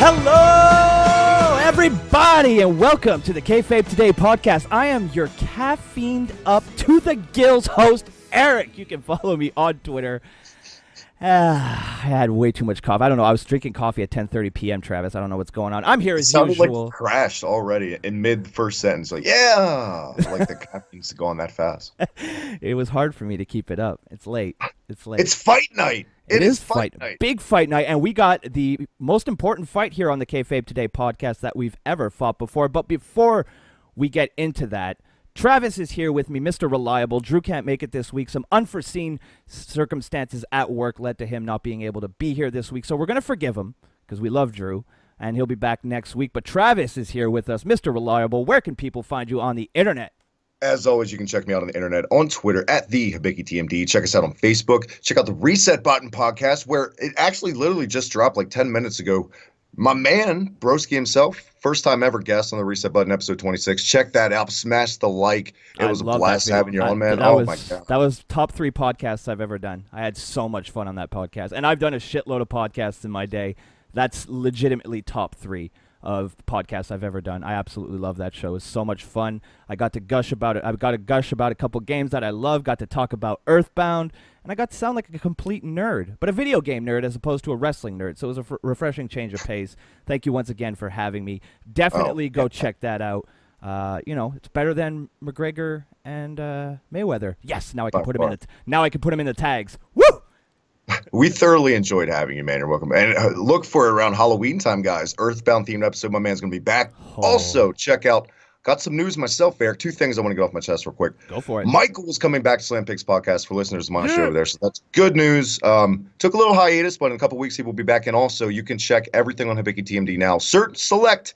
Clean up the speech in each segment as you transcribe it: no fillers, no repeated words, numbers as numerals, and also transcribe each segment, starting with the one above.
Hello, everybody, and welcome to the Kayfabe Today podcast. I am your caffeined up to the gills host, Eric. You can follow me on Twitter. I had way too much coffee. I don't know. I was drinking coffee at 10:30 p.m., Travis. I don't know what's going on. I'm here as usual. It sounded like crashed already in mid-first sentence. Like, yeah! Like the caffeine's going that fast. It was hard for me to keep it up. It's late. It's late. It's fight night. It is fight night. Big fight night. And we got the most important fight here on the Kayfabe Today podcast that we've ever fought before. But before we get into that, Travis is here with me, Mr. Reliable. Drew can't make it this week. Some unforeseen circumstances at work led to him not being able to be here this week. So we're going to forgive him because we love Drew, and he'll be back next week. But Travis is here with us, Mr. Reliable. Where can people find you on the internet? As always, you can check me out on the internet, on Twitter, at TheHibikiTMD. Check us out on Facebook. Check out the Reset Button podcast, where it actually literally just dropped like 10 minutes ago. My man, Broski himself, first time ever guest on the Reset Button, episode 26. Check that out. Smash the like. It was a blast having you on, man. My God. That was top 3 podcasts I've ever done. I had so much fun on that podcast. And I've done a shitload of podcasts in my day. That's legitimately top 3 of podcasts I've ever done. I absolutely love that show. It was so much fun. I got to gush about it. I got to gush about a couple games that I love. Got to talk about Earthbound. And I got to sound like a complete nerd, but a video game nerd as opposed to a wrestling nerd. So it was a refreshing change of pace. Thank you once again for having me. Definitely go check that out. You know, it's better than McGregor and Mayweather. Yes, now I can put him in the now I can put him in the tags. Woo! We thoroughly enjoyed having you, man. You're welcome. And look for it around Halloween time, guys. Earthbound themed episode. My man's going to be back. Oh. Also, check out. Got some news myself, Eric. 2 things I want to get off my chest real quick. Go for it. Michael's coming back to Slam Pigs podcast for listeners of my show over there, so that's good news. Took a little hiatus, but in a couple weeks he will be back. And also, you can check everything on Hibiki TMD now. Certain select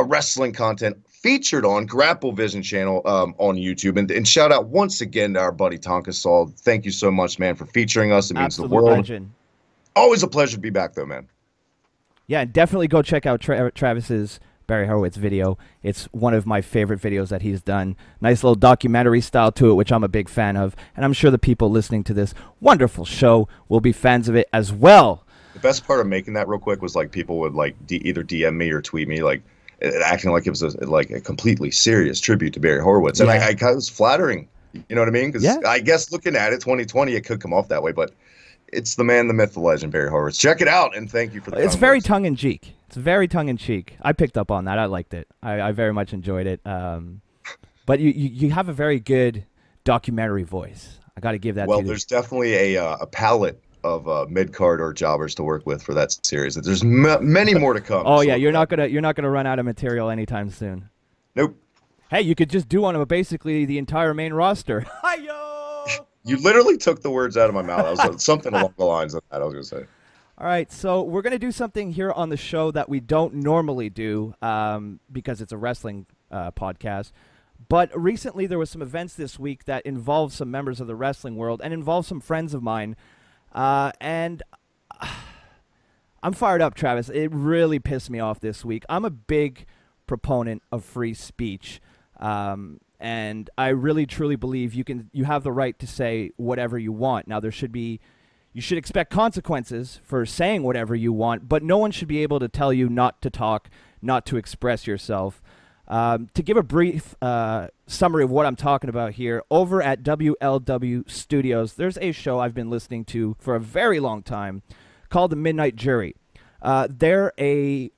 wrestling content featured on Grapple Vision channel on YouTube. And shout out once again to our buddy Tonka Saul. Thank you so much, man, for featuring us. It means the world. Legend. Always a pleasure to be back, though, man. Yeah, definitely go check out Travis's Barry Horowitz video. It's one of my favorite videos that he's done. Nice little documentary style to it, which I'm a big fan of. And I'm sure the people listening to this wonderful show will be fans of it as well. The best part of making that real quick was like people would like either DM me or tweet me like acting like it was a completely serious tribute to Barry Horowitz. And I was flattering. You know what I mean? Because I guess looking at it, 2020, it could come off that way. But it's the man, the myth, the legend, Barry Horowitz. Check it out, and thank you for the It's very tongue-in-cheek. It's very tongue-in-cheek. I picked up on that. I liked it. I very much enjoyed it. But you have a very good documentary voice. I got to give that to you. Well, there's definitely a palette of mid-card or jobbers to work with for that series. There's many more to come. Oh, yeah. You're not gonna run out of material anytime soon. Nope. Hey, you could just do one of basically the entire main roster. Hi-yo! You literally took the words out of my mouth. That was something along the lines of that I was going to say. All right, so we're going to do something here on the show that we don't normally do because it's a wrestling podcast. But recently there was some events this week that involved some members of the wrestling world and involved some friends of mine. And I'm fired up, Travis. It really pissed me off this week. I'm a big proponent of free speech. And I really truly believe you have the right to say whatever you want. Now you should expect consequences for saying whatever you want, but no one should be able to tell you not to talk, not to express yourself. To give a brief summary of what I'm talking about here, over at WLW Studios, there's a show I've been listening to for a very long time called The Midnight Jury. They're a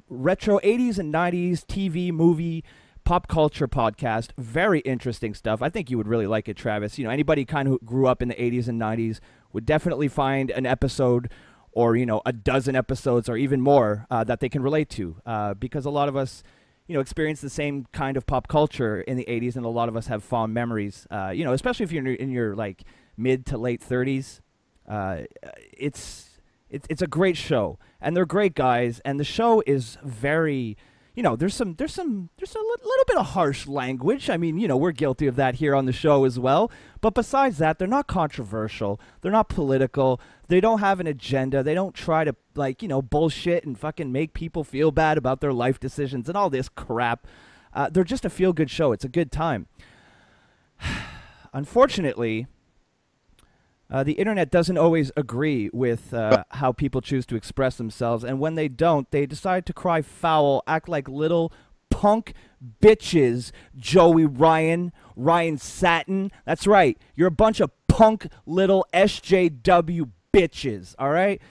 retro 80s and 90s TV, movie, pop culture podcast. Very interesting stuff. I think you would really like it, Travis. You know, anybody kind of who grew up in the 80s and 90s would definitely find an episode or, you know, a dozen episodes or even more that they can relate to because a lot of us, you know, experience the same kind of pop culture in the 80s, and a lot of us have fond memories, you know, especially if you're in your like mid to late 30s. It's a great show, and they're great guys, and the show is very, you know, there's a little bit of harsh language. I mean, you know, we're guilty of that here on the show as well. But besides that, they're not controversial. They're not political. They don't have an agenda. They don't try to, like, you know, bullshit and fucking make people feel bad about their life decisions and all this crap. They're just a feel-good show. It's a good time. Unfortunately, The internet doesn't always agree with how people choose to express themselves, and when they don't, they decide to cry foul, act like little punk bitches. Joey Ryan, Ryan Satin. That's right. You're a bunch of punk little SJW bitches, all right?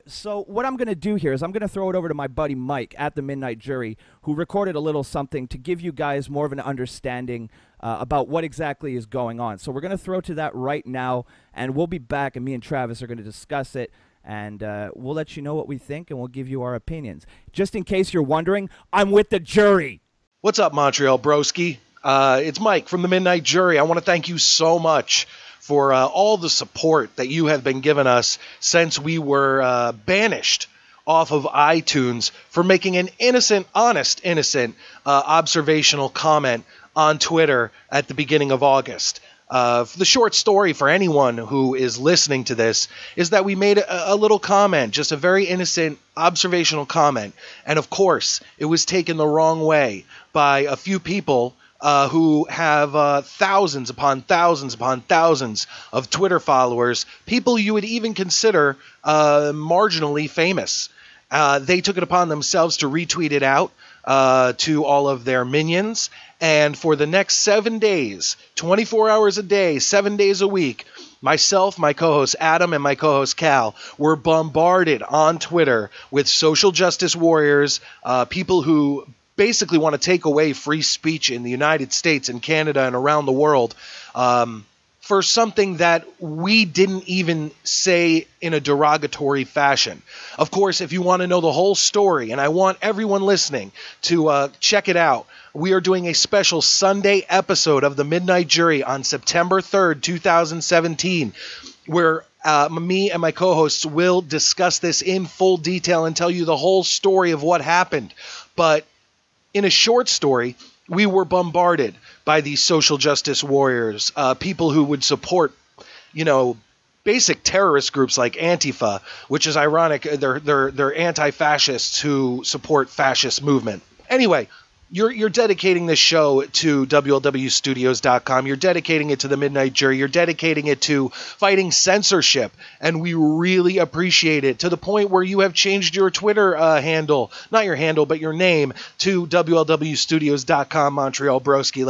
So what I'm going to do here is I'm going to throw it over to my buddy Mike at the Midnight Jury, who recorded a little something to give you guys more of an understanding about what exactly is going on. So we're going to throw to that right now, and we'll be back, and me and Travis are going to discuss it, and we'll let you know what we think, and we'll give you our opinions. Just in case you're wondering, I'm with the jury. What's up, Montreal broski? It's Mike from the Midnight Jury. I want to thank you so much for all the support that you have been giving us since we were banished off of iTunes for making an innocent observational comment on Twitter at the beginning of August. The short story for anyone who is listening to this is that we made a little comment, just a very innocent observational comment. And of course, it was taken the wrong way by a few people who have thousands upon thousands upon thousands of Twitter followers, people you would even consider marginally famous. They took it upon themselves to retweet it out to all of their minions. And for the next 7 days, 24 hours a day, 7 days a week, myself, my co-host Adam, and my co-host Cal were bombarded on Twitter with social justice warriors, people who basically want to take away free speech in the United States and Canada and around the world for something that we didn't even say in a derogatory fashion. Of course, if you want to know the whole story, and I want everyone listening to check it out, we are doing a special Sunday episode of the Midnight Jury on September 3rd, 2017, where me and my co-hosts will discuss this in full detail and tell you the whole story of what happened. But in a short story, we were bombarded by these social justice warriors, people who would support, basic terrorist groups like Antifa, which is ironic. They're anti-fascists who support fascist movement. Anyway, you're dedicating this show to WLWstudios.com. You're dedicating it to the Midnight Jury. You're dedicating it to fighting censorship. And we really appreciate it, to the point where you have changed your Twitter handle, not your handle, but your name, to WLWstudios.com, Montreal broski.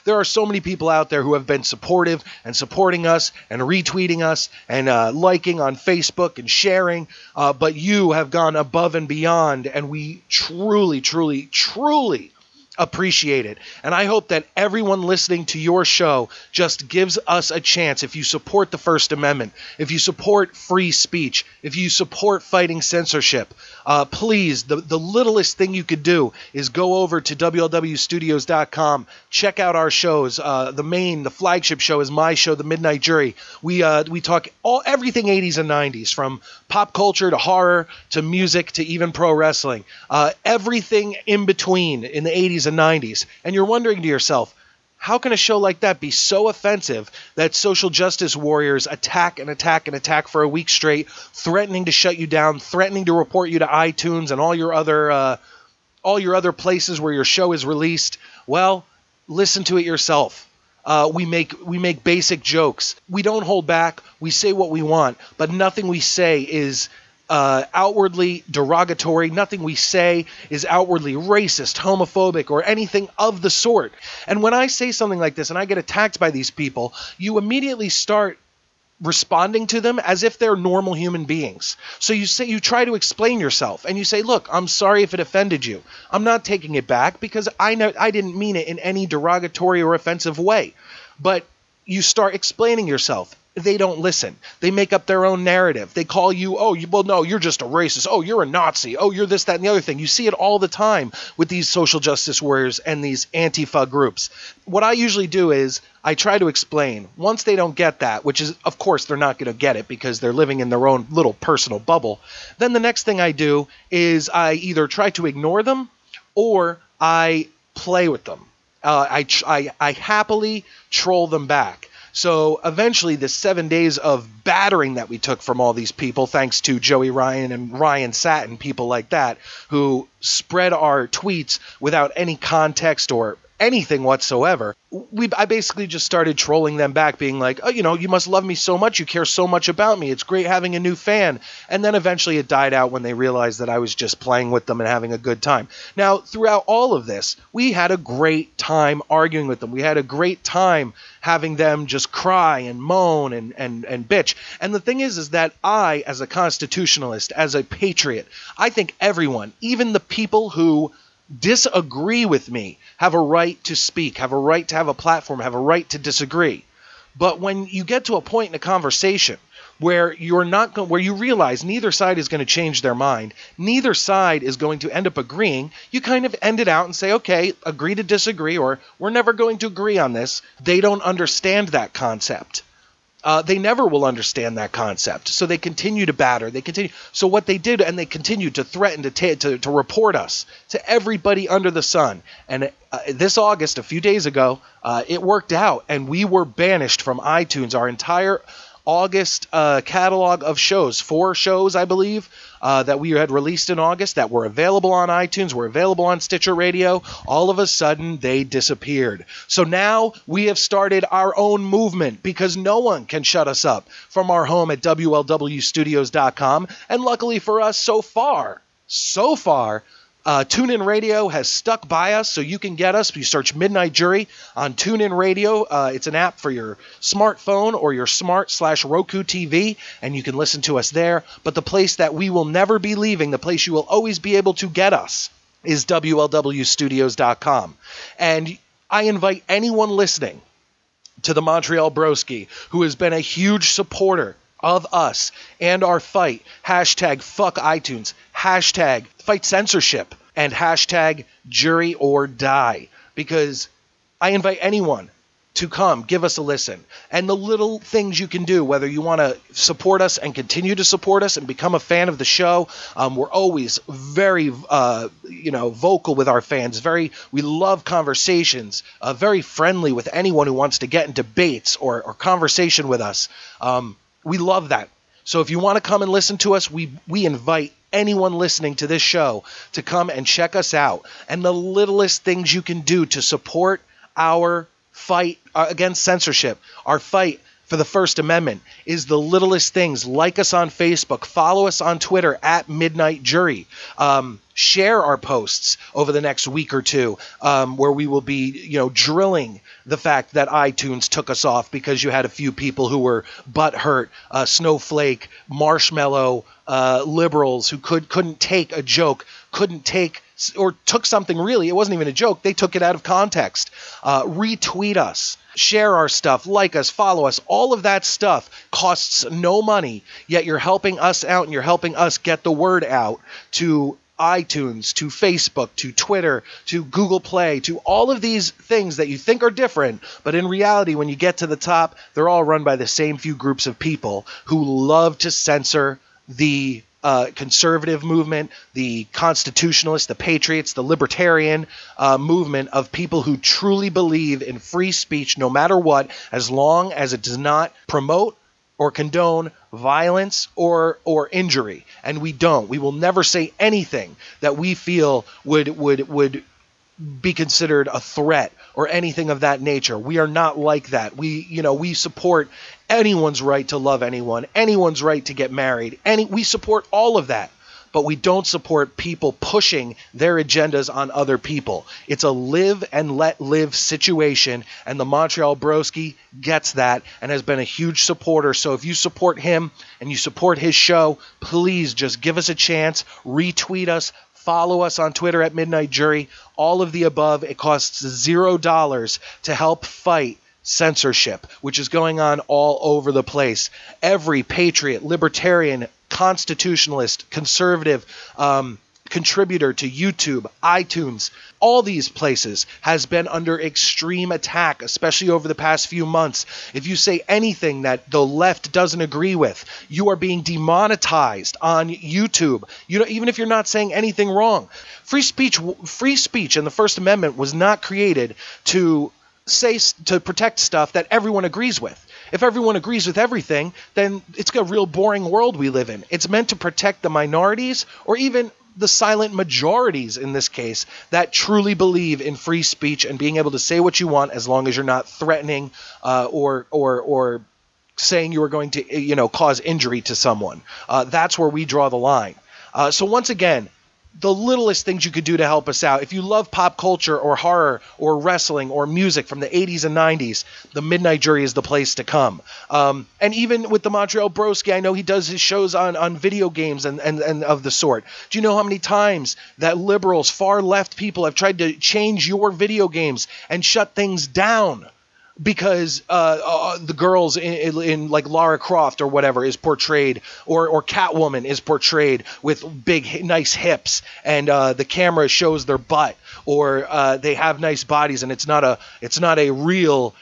There are so many people out there who have been supportive and supporting us and retweeting us and liking on Facebook and sharing. But you have gone above and beyond, and we truly, truly, truly appreciate it. And I hope that everyone listening to your show just gives us a chance. If you support the First Amendment, if you support free speech, if you support fighting censorship, please, the littlest thing you could do is go over to WLWstudios.com, check out our shows. The flagship show is my show, The Midnight Jury. We talk everything 80s and 90s, from pop culture to horror to music to even pro wrestling. Everything in between in the 80s and 90s. And you're wondering to yourself, how can a show like that be so offensive that social justice warriors attack and attack and attack for a week straight, threatening to shut you down, threatening to report you to iTunes and all your other places where your show is released? Well, listen to it yourself. We make basic jokes. We don't hold back. We say what we want, but nothing we say is outwardly derogatory. Nothing we say is outwardly racist, homophobic, or anything of the sort. And when I say something like this and I get attacked by these people, you immediately start responding to them as if they're normal human beings. So you try to explain yourself and you say, look, I'm sorry if it offended you. I'm not taking it back because I didn't mean it in any derogatory or offensive way. But you start explaining yourself. They don't listen. They make up their own narrative. They call you, no, you're just a racist. Oh, you're a Nazi. Oh, you're this, that, and the other thing. You see it all the time with these social justice warriors and these Antifa groups. What I usually do is I try to explain. Once they don't get that, which is, of course, they're not going to get it because they're living in their own little personal bubble, then the next thing I do is I either try to ignore them or I play with them. I happily troll them back. So eventually the 7 days of battering that we took from all these people, thanks to Joey Ryan and Ryan Satin, people like that, who spread our tweets without any context or anything whatsoever. I basically just started trolling them back, being like, oh, you must love me so much. You care so much about me. It's great having a new fan. And then eventually it died out when they realized that I was just playing with them and having a good time. Now, throughout all of this, we had a great time arguing with them. We had a great time having them just cry and moan and bitch. And the thing is that I, as a constitutionalist, as a patriot, I think everyone, even the people who disagree with me, have a right to speak, have a right to have a platform, have a right to disagree. But when you get to a point in a conversation where where you realize neither side is going to change their mind, neither side is going to end up agreeing, you kind of end it out and say, okay, agree to disagree, or we're never going to agree on this. They don't understand that concept. They never will understand that concept. So they continue to batter. So what they did, and they continued to threaten to report us to everybody under the sun. And this August, a few days ago, it worked out, and we were banished from iTunes. Our entire August catalog of shows, 4 shows, I believe, that we had released in August that were available on iTunes, were available on Stitcher Radio. All of a sudden, they disappeared. So now we have started our own movement because no one can shut us up from our home at WLWstudios.com. And luckily for us, so far, TuneIn Radio has stuck by us, so you can get us. You search Midnight Jury on TuneIn Radio. It's an app for your smartphone or your smart/Roku TV, and you can listen to us there. But the place that we will never be leaving, the place you will always be able to get us, is WLWstudios.com. And I invite anyone listening to the Montreal Broski who has been a huge supporter of us and our fight, hashtag fuck iTunes, hashtag fight censorship, and hashtag jury or die, because I invite anyone to come give us a listen. And the little things you can do, whether you want to support us and continue to support us and become a fan of the show, we're always very vocal with our fans. We love conversations, very friendly with anyone who wants to get in debates or conversation with us. We love that. So if you want to come and listen to us, we invite anyone listening to this show to come and check us out. And the littlest things you can do to support our fight against censorship, our fight for the First Amendment, is the littlest things. Like us on Facebook, follow us on Twitter at Midnight Jury. Share our posts over the next week or two, where we will be, drilling the fact that iTunes took us off because you had a few people who were butthurt, snowflake, marshmallow, liberals who couldn't take a joke, or took something really, it wasn't even a joke, they took it out of context. Retweet us, share our stuff, like us, follow us. All of that stuff costs no money, yet you're helping us out and you're helping us get the word out to iTunes, to Facebook, to Twitter, to Google Play, to all of these things that you think are different, but in reality, when you get to the top, they're all run by the same few groups of people who love to censor the conservative movement, the constitutionalists, the patriots, the libertarian movement of people who truly believe in free speech no matter what, as long as it does not promote or condone violence or injury. And we don't. We will never say anything that we feel would be considered a threat or anything of that nature. We are not like that. We support anyone's right to love anyone, anyone's right to get married. We support all of that. But we don't support people pushing their agendas on other people. It's a live and let live situation, and the Montreal Broski gets that and has been a huge supporter. So if you support him and you support his show, please just give us a chance, retweet us, follow us on Twitter at Midnight Jury, all of the above. It costs $0 to help fight censorship, which is going on all over the place. Every patriot, libertarian, constitutionalist, conservative contributor to YouTube, iTunes, all these places has been under extreme attack, especially over the past few months. If you say anything that the left doesn't agree with, you are being demonetized on YouTube. Even if you're not saying anything wrong. Free speech and the First Amendment was not created to protect stuff that everyone agrees with. If everyone agrees with everything, then it's a real boring world we live in. It's meant to protect the minorities or even the silent majorities in this case that truly believe in free speech and being able to say what you want as long as you're not threatening or saying you are going to cause injury to someone. That's where we draw the line. So once again, the littlest things you could do to help us out. If you love pop culture or horror or wrestling or music from the 80s and 90s, the Midnight Jury is the place to come. And even with the Montreal Broski, I know he does his shows on video games and of the sort. Do you know how many times that liberals, far left people have tried to change your video games and shut things down? Because the girls in like Lara Croft or whatever is portrayed, or Catwoman is portrayed with big, nice hips, and the camera shows their butt, or they have nice bodies, and it's not a real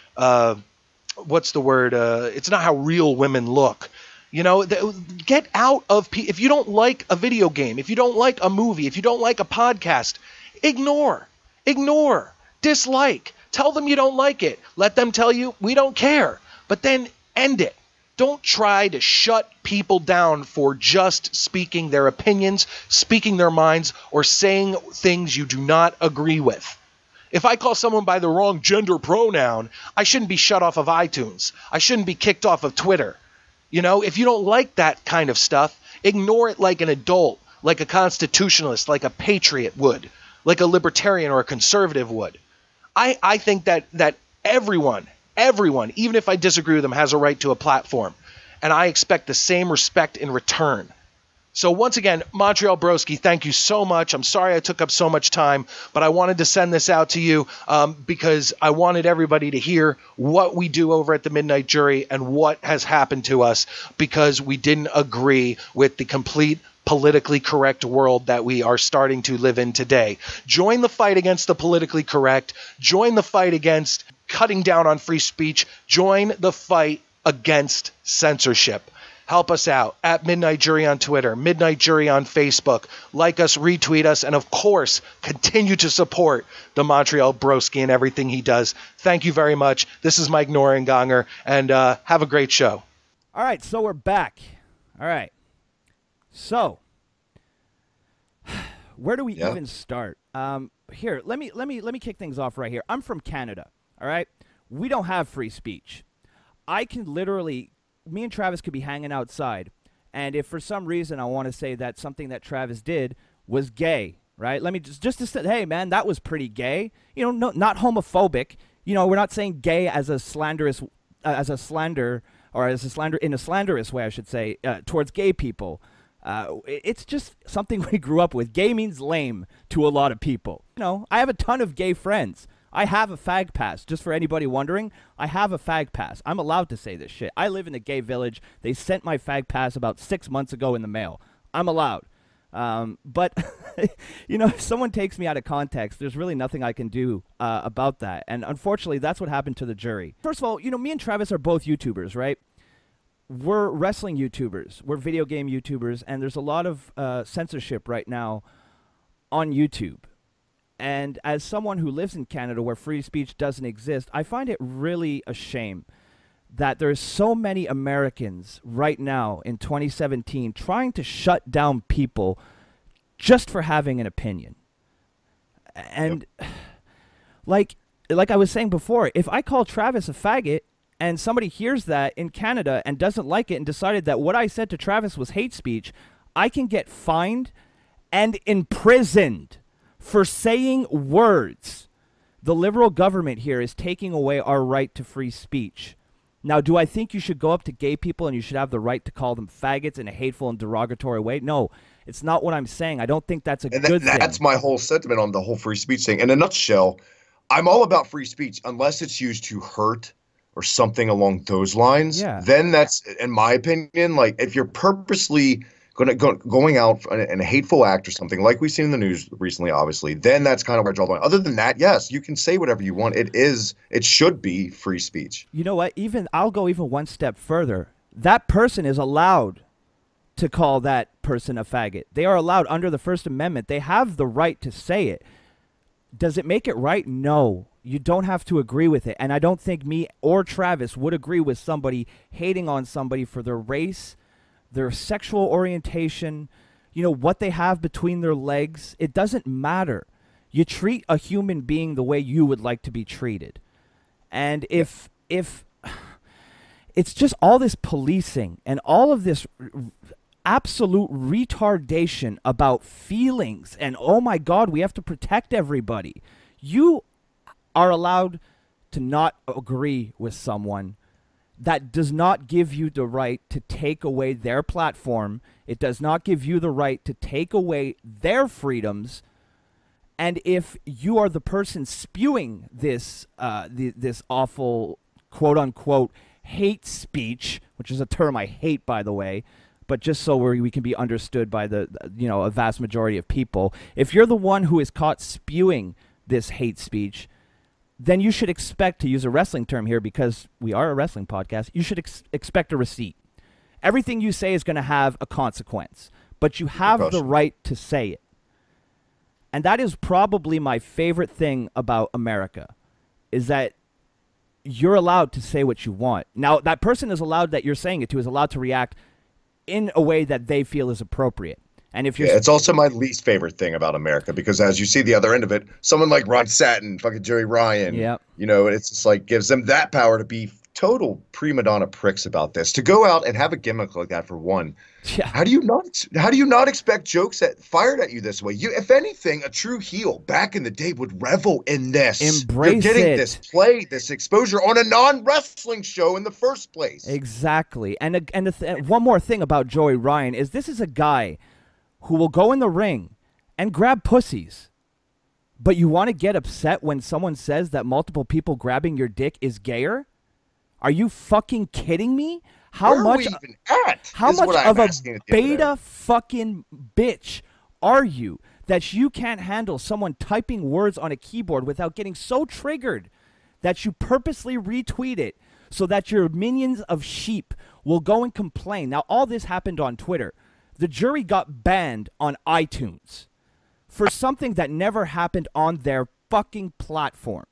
what's the word? It's not how real women look. Get out of if you don't like a video game, if you don't like a movie, if you don't like a podcast, ignore, dislike. Tell them you don't like it. Let them tell you we don't care. But then end it. Don't try to shut people down for just speaking their opinions, speaking their minds, or saying things you do not agree with. If I call someone by the wrong gender pronoun, I shouldn't be shut off of iTunes. I shouldn't be kicked off of Twitter. If you don't like that kind of stuff, ignore it like an adult, like a constitutionalist, like a patriot would, like a libertarian or a conservative would. I think that everyone, even if I disagree with them, has a right to a platform. And I expect the same respect in return. So once again, Montreal Broski, thank you so much. I'm sorry I took up so much time, but I wanted to send this out to you because I wanted everybody to hear what we do over at the Midnight Jury and what has happened to us because we didn't agree with the complete politically correct world that we are starting to live in today. Join the fight against the politically correct. Join the fight against cutting down on free speech. Join the fight against censorship. Help us out at Midnight Jury on Twitter, Midnight Jury on Facebook. Like us, retweet us, and of course, continue to support the Montreal Broski and everything he does. Thank you very much. This is Mike Norenganger, and have a great show. All right, so we're back. All right. So, where do we even start? Here, let me kick things off right here. I'm from Canada, all right? We don't have free speech. I can literally, me and Travis could be hanging outside, and if for some reason I want to say that something that Travis did was gay, right? Let me just to say, hey, man, that was pretty gay. Not homophobic. We're not saying gay as a slanderous, in a slanderous way, I should say, towards gay people. It's just something we grew up with. Gay means lame to a lot of people. I have a ton of gay friends. I have a fag pass. Just for anybody wondering, I have a fag pass. I'm allowed to say this shit. I live in a gay village. They sent my fag pass about 6 months ago in the mail. I'm allowed. But, if someone takes me out of context, there's really nothing I can do about that. And unfortunately, that's what happened to the jury. First of all, me and Travis are both YouTubers, right? We're wrestling YouTubers, we're video game YouTubers, and there's a lot of censorship right now on YouTube. And as someone who lives in Canada where free speech doesn't exist, I find it really a shame that there's so many Americans right now in 2017 trying to shut down people just for having an opinion. And like I was saying before, if I call Travis a faggot, and somebody hears that in Canada and doesn't like it and decided that what I said to Travis was hate speech, I can get fined and imprisoned for saying words. The liberal government here is taking away our right to free speech. Now, do I think you should go up to gay people and you should have the right to call them faggots in a hateful and derogatory way? No, it's not what I'm saying. I don't think that's a good thing. That's my whole sentiment on the whole free speech thing. In a nutshell, I'm all about free speech unless it's used to hurt or something along those lines. Then that's, in my opinion, like if you're purposely going out in a hateful act or something like we've seen in the news recently, obviously, then that's kind of where I draw the line. Other than that, yes, you can say whatever you want. It should be free speech. You know what? I'll go even one step further. That person is allowed to call that person a faggot. They are allowed under the First Amendment. They have the right to say it. Does it make it right? No. You don't have to agree with it. And I don't think me or Travis would agree with somebody hating on somebody for their race, their sexual orientation, what they have between their legs. It doesn't matter. You treat a human being the way you would like to be treated. And if it's just all this policing and all of this absolute retardation about feelings and, oh my God, we have to protect everybody. You are allowed to not agree with someone. That does not give you the right to take away their platform. It does not give you the right to take away their freedoms. And if you are the person spewing this this awful quote-unquote hate speech, which is a term I hate, by the way, but just so we can be understood by a vast majority of people, if you're the one who is caught spewing this hate speech, then you should expect, to use a wrestling term here because we are a wrestling podcast, you should expect a receipt. Everything you say is going to have a consequence, but you have the right to say it. And that is probably my favorite thing about America, is that you're allowed to say what you want. Now, that person is allowed, that you're saying it to, is allowed to react in a way that they feel is appropriate. And if you're, it's also my least favorite thing about America, because as you see the other end of it, someone like Ron Satin, fucking Joey Ryan, it's just like gives them that power to be total prima donna pricks about this. To go out and have a gimmick like that, for one, how do you not expect jokes fired at you this way? If anything, a true heel back in the day would revel in this. Embrace You're getting it. this play, this exposure on a non-wrestling show in the first place. Exactly. And one more thing about Joey Ryan is this is a guy who will go in the ring and grab pussies. But you want to get upset when someone says that multiple people grabbing your dick is gayer? Are you fucking kidding me? How Where much are we even at? How much of a beta day. fucking bitch are you that you can't handle someone typing words on a keyboard without getting so triggered that you purposely retweet it so that your minions of sheep will go and complain? Now, all this happened on Twitter. The jury got banned on iTunes for something that never happened on their fucking platform.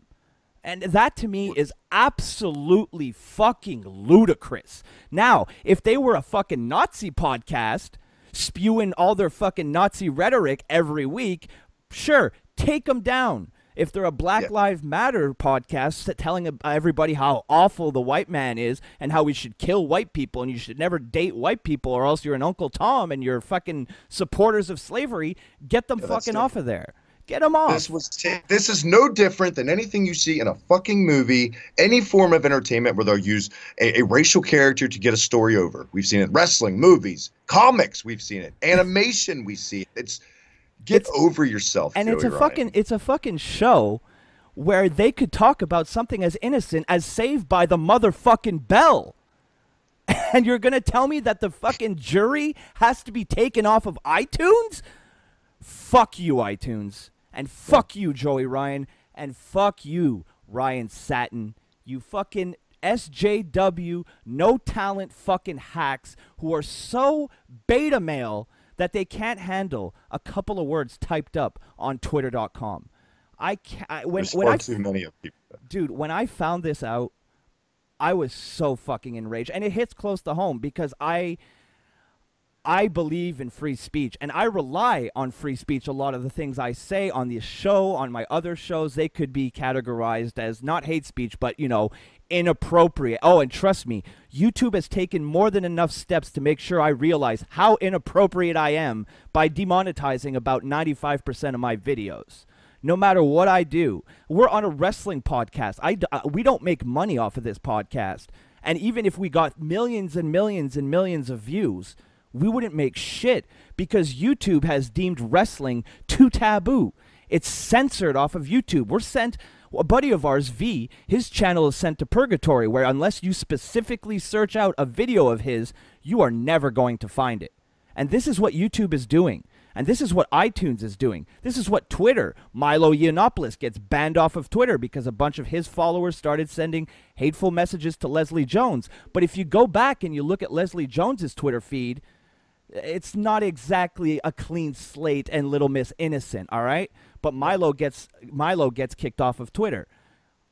And that, to me, is absolutely fucking ludicrous. Now, if they were a fucking Nazi podcast spewing all their fucking Nazi rhetoric every week, sure, take them down. If they're a Black Lives Matter podcast telling everybody how awful the white man is and how we should kill white people and you should never date white people or else you're an Uncle Tom and you're fucking supporters of slavery, get them fucking off of there. Get them off. This is no different than anything you see in a fucking movie, any form of entertainment where they'll use a racial character to get a story over. We've seen it in wrestling, movies, comics. We've seen it. Animation, we see it. Get over yourself, and Joey Ryan. It's a fucking show where they could talk about something as innocent as Saved by the motherfucking Bell. And you're going to tell me that the fucking jury has to be taken off of iTunes? Fuck you, iTunes. And fuck you, Joey Ryan. And fuck you, Ryan Satin. You fucking SJW, no talent fucking hacks who are so beta male that they can't handle a couple of words typed up on Twitter.com. Too many of people. Dude, when I found this out, I was so fucking enraged. And it hits close to home because I believe in free speech, and I rely on free speech. A lot of the things I say on this show, on my other shows, they could be categorized as not hate speech, but, inappropriate. Oh, and trust me, YouTube has taken more than enough steps to make sure I realize how inappropriate I am by demonetizing about 95% of my videos. No matter what I do, we're on a wrestling podcast. We don't make money off of this podcast. And even if we got millions and millions and millions of views, we wouldn't make shit because YouTube has deemed wrestling too taboo. It's censored off of YouTube. A buddy of ours, V, his channel is sent to purgatory, where unless you specifically search out a video of his, you are never going to find it. And this is what YouTube is doing. And this is what iTunes is doing. This is what Twitter, Milo Yiannopoulos gets banned off of Twitter because a bunch of his followers started sending hateful messages to Leslie Jones. But if you go back and you look at Leslie Jones's Twitter feed, it's not exactly a clean slate and Little Miss Innocent, all right? But Milo gets kicked off of Twitter.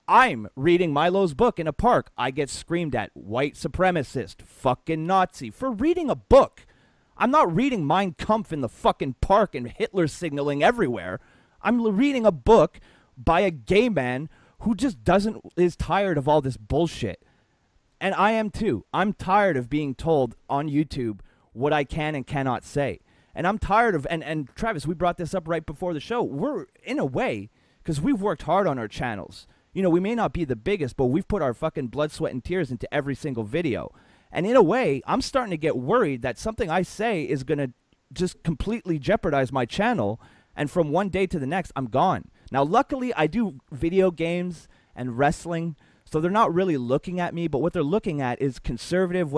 I'm reading Milo's book in a park. I get screamed at, white supremacist, fucking Nazi, for reading a book I'm not reading Mein Kampf in the fucking park and Hitler signaling everywhere. I'm reading a book by a gay man who just is tired of all this bullshit. And I am too. I'm tired of being told on YouTube what I can and cannot say. And I'm tired of, and Travis, we brought this up right before the show. We're, in a way, because we've worked hard on our channels. You know, we may not be the biggest, but we've put our fucking blood, sweat, and tears into every single video. And in a way, I'm starting to get worried that something I say is going to just completely jeopardize my channel. And from one day to the next, I'm gone. Now, luckily, I do video games and wrestling, so they're not really looking at me. But what they're looking at is conservative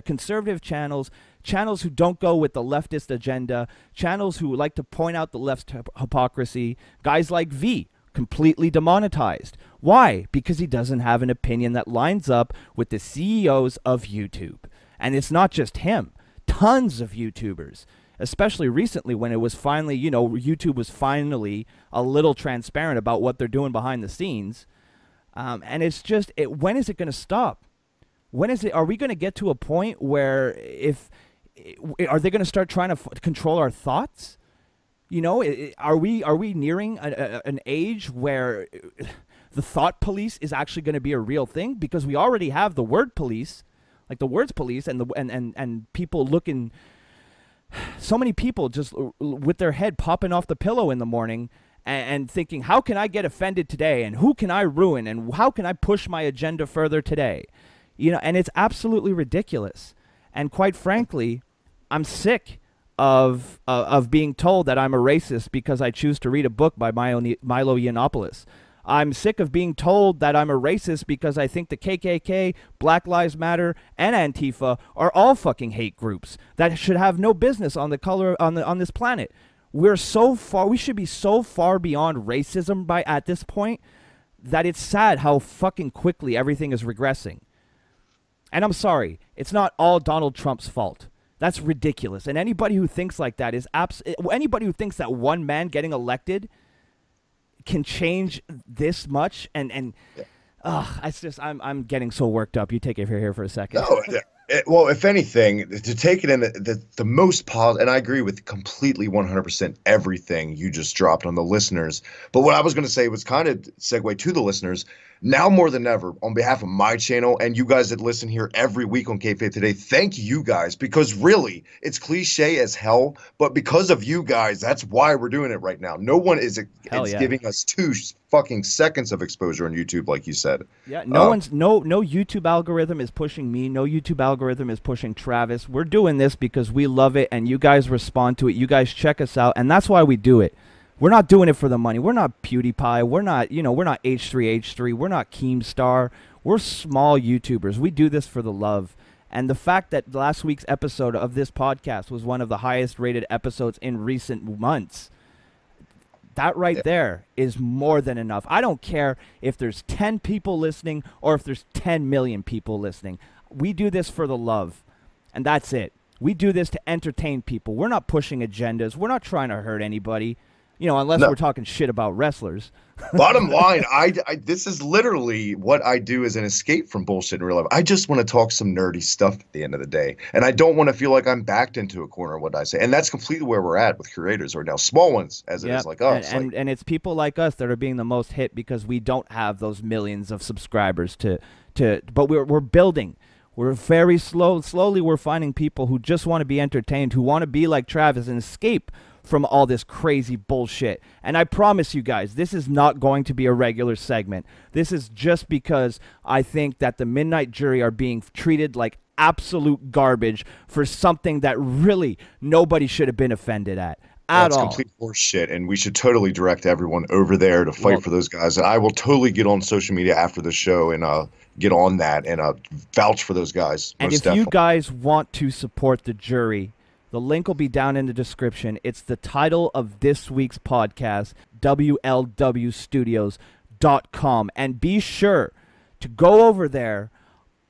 conservative channels, channels who don't go with the leftist agenda, channels who like to point out the left's hypocrisy. Guys like V, completely demonetized. Why? Because he doesn't have an opinion that lines up with the CEOs of YouTube. And it's not just him. Tons of YouTubers, especially recently when it was finally, you know, YouTube was finally a little transparent about what they're doing behind the scenes. And it's just, when is it going to stop? When is it? Are we going to get to a point where are they going to start trying to control our thoughts? You know, are we nearing an age where the thought police is actually going to be a real thing? Because we already have the word police, like the words police, and people looking. So many people just with their head popping off the pillow in the morning and thinking, how can I get offended today? And who can I ruin? And how can I push my agenda further today? You know, and it's absolutely ridiculous. And quite frankly, I'm sick of being told that I'm a racist because I choose to read a book by Milo Yiannopoulos. I'm sick of being told that I'm a racist because I think the KKK, Black Lives Matter, and Antifa are all fucking hate groups that should have no business on this planet. We should be so far beyond racism at this point that it's sad how fucking quickly everything is regressing. And I'm sorry, it's not all Donald Trump's fault. That's ridiculous. And anybody who thinks like that is anybody who thinks that one man getting elected can change this much it's just I'm getting so worked up. You take it here for a second. No, well, if anything, to take it in the most positive, and I agree with completely 100% everything you just dropped on the listeners. But what I was going to say was kind of segue to the listeners. Now more than ever, on behalf of my channel and you guys that listen here every week on Kayfabe Today, thank you guys, because really, it's cliche as hell, but because of you guys, that's why we're doing it right now. No one is giving us 2 fucking seconds of exposure on YouTube, like you said. Yeah, no YouTube algorithm is pushing me. No YouTube algorithm is pushing Travis. We're doing this because we love it, and you guys respond to it. You guys check us out, and that's why we do it. We're not doing it for the money. We're not PewDiePie. We're not, we're not H3H3. We're not Keemstar. We're small YouTubers. We do this for the love. And the fact that last week's episode of this podcast was one of the highest rated episodes in recent months, that right there is more than enough. I don't care if there's 10 people listening or if there's 10 million people listening. We do this for the love, and that's it. We do this to entertain people. We're not pushing agendas. We're not trying to hurt anybody. Unless we're talking shit about wrestlers. Bottom line, this is literally what I do as an escape from bullshit in real life. I just want to talk some nerdy stuff at the end of the day. And I don't want to feel like I'm backed into a corner, what I say. And that's completely where we're at with creators right now. Small ones, as it is like us. And it's people like us that are being the most hit because we don't have those millions of subscribers but we're building. We're very slowly we're finding people who just want to be entertained, who want to be like Travis and escape from all this crazy bullshit. And I promise you guys, this is not going to be a regular segment. This is just because I think that the Midnight Jury are being treated like absolute garbage for something that really nobody should have been offended at. That's complete horseshit, and we should totally direct everyone over there to fight for those guys. And I will totally get on social media after the show and get on that and vouch for those guys. And if you guys want to support the jury, the link will be down in the description. It's the title of this week's podcast, WLWstudios.com. And be sure to go over there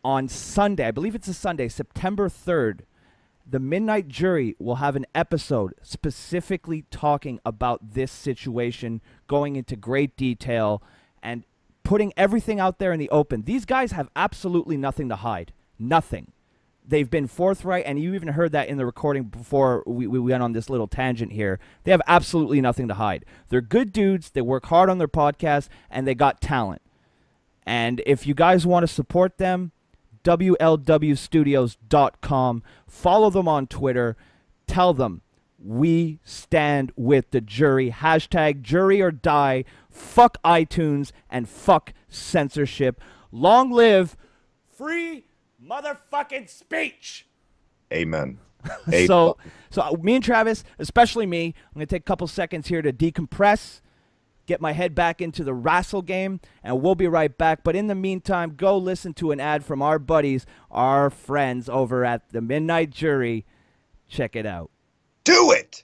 on Sunday. I believe it's a Sunday, September 3rd. The Midnight Jury will have an episode specifically talking about this situation, going into great detail, and putting everything out there in the open. These guys have absolutely nothing to hide. Nothing. they've been forthright, and you even heard that in the recording before we went on this little tangent here. They have absolutely nothing to hide. They're good dudes. They work hard on their podcast, and they got talent. And if you guys want to support them, WLWstudios.com. Follow them on Twitter. Tell them we stand with the jury. Hashtag jury or die. Fuck iTunes and fuck censorship. Long live free motherfucking speech. Amen. So me and Travis, especially me, I'm going to take a couple seconds here to decompress, get my head back into the wrestle game, and we'll be right back. But in the meantime, go listen to an ad from our buddies, our friends over at the Midnight Jury. Check it out. Do it!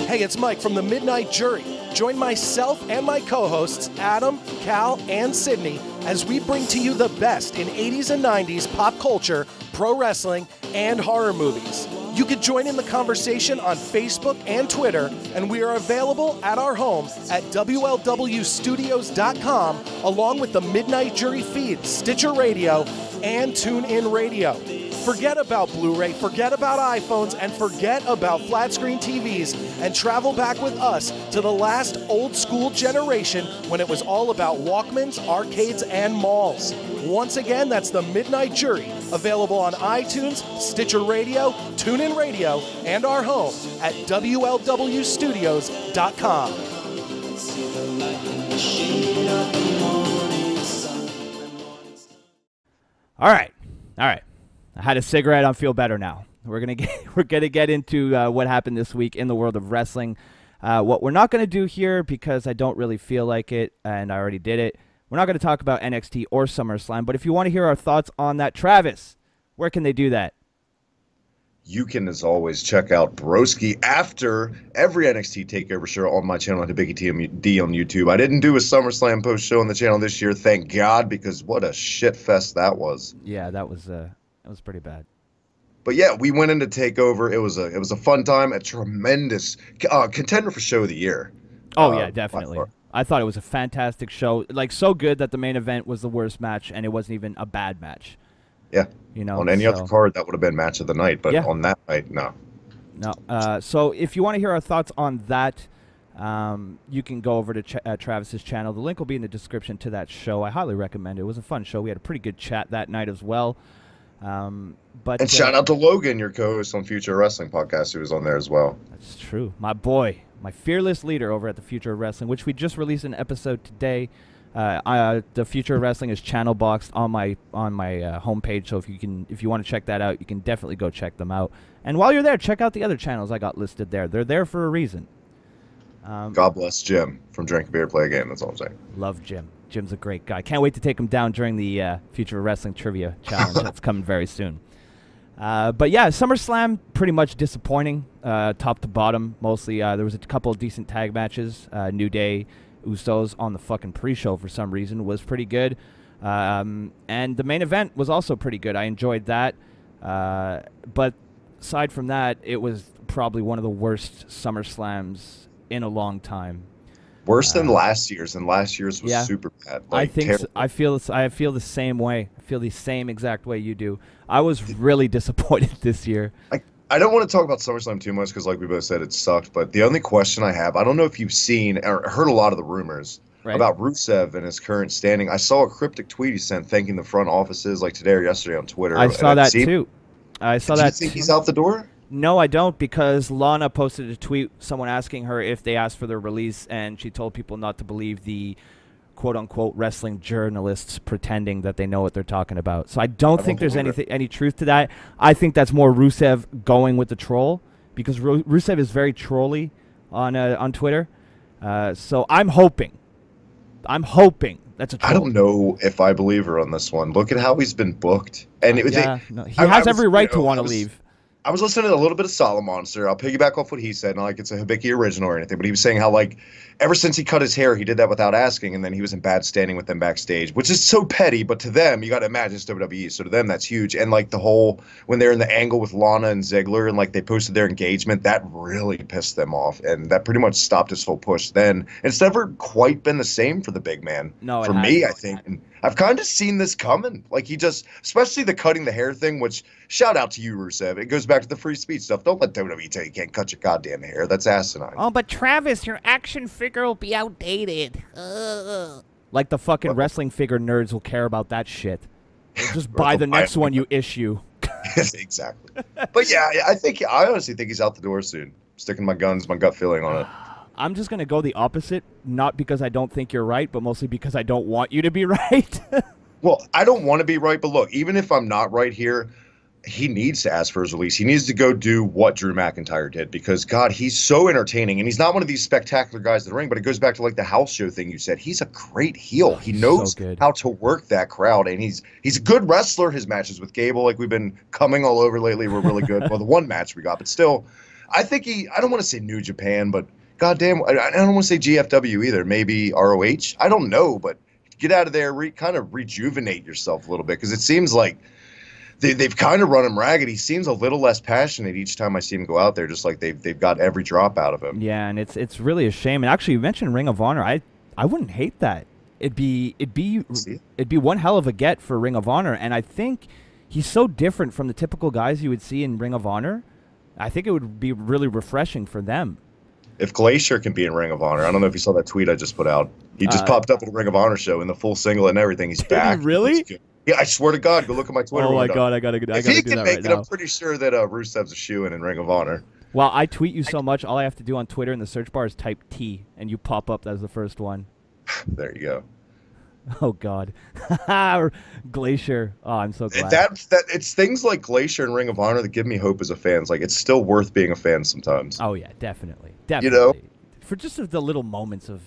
Hey, it's Mike from the Midnight Jury. Join myself and my co-hosts, Adam, Cal, and Sydney, as we bring to you the best in 80s and 90s pop culture, pro wrestling, and horror movies. You can join in the conversation on Facebook and Twitter, and we are available at our home at WLWstudios.com, along with the Midnight Jury feed, Stitcher Radio, and TuneIn Radio. Forget about Blu-ray, forget about iPhones, and forget about flat screen TVs, and travel back with us to the last old school generation when it was all about Walkmans, arcades, and malls. Once again, that's the Midnight Jury, available on iTunes, Stitcher Radio, TuneIn Radio, and our home at WLWstudios.com. All right. I had a cigarette. I feel better now. We're gonna get into what happened this week in the world of wrestling. What we're not gonna do here, because I don't really feel like it, and I already did it. We're not gonna talk about NXT or SummerSlam. But if you want to hear our thoughts on that, Travis, where can they do that? You can, as always, check out Broski after every NXT TakeOver show on my channel at Biggie TMD on YouTube. I didn't do a SummerSlam post show on the channel this year, thank God, because what a shit fest that was. Yeah, that was pretty bad. But yeah, we went into TakeOver. It was a fun time, a tremendous contender for show of the year. Oh yeah, definitely. I thought it was a fantastic show, like so good that the main event was the worst match, and it wasn't even a bad match. Yeah. You know, on any other card, that would have been match of the night, but on that night, no. No. So if you want to hear our thoughts on that, you can go over to Travis's channel. The link will be in the description to that show. I highly recommend it. It was a fun show. We had a pretty good chat that night as well. And shout out to Logan, your co-host on Future Wrestling Podcast, who was on there as well. That's true. My boy, my fearless leader over at the Future of Wrestling, which we just released an episode today. The Future of Wrestling is channel boxed on my homepage, so if you want to check that out, you can definitely go check them out. And while you're there, check out the other channels I got listed there. They're there for a reason. God bless Jim from Drink a Beer, Play a Game. That's all I'm saying. Love Jim. Jim's a great guy. Can't wait to take him down during the Future of Wrestling Trivia Challenge. That's coming very soon. But yeah, SummerSlam, pretty much disappointing, top to bottom, mostly. There was a couple of decent tag matches. New Day, Usos on the fucking pre-show for some reason was pretty good. And the main event was also pretty good. I enjoyed that. But aside from that, it was probably one of the worst SummerSlams in a long time. Worse than last year's, and last year's was super bad. Like, I think so. I feel the same way. I feel the same exact way you do. I was really disappointed this year. I don't want to talk about SummerSlam too much because, like we both said, it sucked. But the only question I have, I don't know if you've seen or heard a lot of the rumors about Rusev and his current standing. I saw a cryptic tweet he sent thanking the front offices like today or yesterday on Twitter. I saw that too. I saw that. Do you think he's out the door? No, I don't, because Lana posted a tweet, someone asking her if they asked for their release, and she told people not to believe the quote-unquote wrestling journalists pretending that they know what they're talking about. So I don't think there's any truth to that. I think that's more Rusev going with the troll, because Rusev is very trolly on Twitter. So I'm hoping that's a troll. I don't know if I believe her on this one. Look at how he's been booked. And he has every right to want to leave. I was listening to a little bit of Solid Monster. I'll piggyback off what he said. Not like it's a Hibiki original or anything, but he was saying how, like, ever since he cut his hair, he did that without asking, and then he was in bad standing with them backstage, which is so petty, but to them, you got to imagine it's WWE, so to them, that's huge. And, like, the whole, when they're in the angle with Lana and Ziggler, and, like, they posted their engagement, that really pissed them off, and that pretty much stopped his whole push then. And it's never quite been the same for the big man. No, for me, I think. And I've kind of seen this coming. Like, especially the cutting the hair thing, which, shout out to you, Rusev. It goes back to the free speech stuff. Don't let WWE tell you can't cut your goddamn hair. That's asinine. Oh, but Travis, your action figure will be outdated. Like the fucking wrestling figure nerds will care about that shit. They'll just buy the next one you issue. Exactly. But yeah, I honestly think he's out the door soon. Sticking my gut feeling on it. I'm just going to go the opposite, not because I don't think you're right, but mostly because I don't want you to be right. Well, I don't want to be right, but look, even if I'm not right here, he needs to ask for his release. He needs to go do what Drew McIntyre did because, God, he's so entertaining. And he's not one of these spectacular guys in the ring, but it goes back to like the house show thing you said. He's a great heel. He knows how to work that crowd, and he's a good wrestler. His matches with Gable, like we've been coming all over lately, were really good. Well, the one match we got, but still, I think I don't want to say New Japan, but goddamn, I don't want to say GFW either. Maybe ROH. I don't know, but get out of there, kind of rejuvenate yourself a little bit because it seems like they've kind of run him ragged. He seems a little less passionate each time I see him go out there, just like they've got every drop out of him. Yeah, and it's really a shame. And actually, you mentioned Ring of Honor. I wouldn't hate that. It'd be one hell of a get for Ring of Honor, and I think he's so different from the typical guys you would see in Ring of Honor. I think it would be really refreshing for them. If Glacier can be in Ring of Honor, I don't know if you saw that tweet I just put out. He just popped up at a Ring of Honor show in the full singlet and everything. He's back. Really? Yeah, I swear to God, go look at my Twitter. Oh my God, I gotta do that right now. If he can make it, I'm pretty sure that Rusev's a shoo-in in Ring of Honor. Well, I tweet you so much, all I have to do on Twitter in the search bar is type T, and you pop up as the first one. There you go. Oh God, Glacier. Oh, I'm so glad. It's things like Glacier and Ring of Honor that give me hope as a fan. It's like it's still worth being a fan sometimes. Oh yeah, definitely. You know, for just the little moments of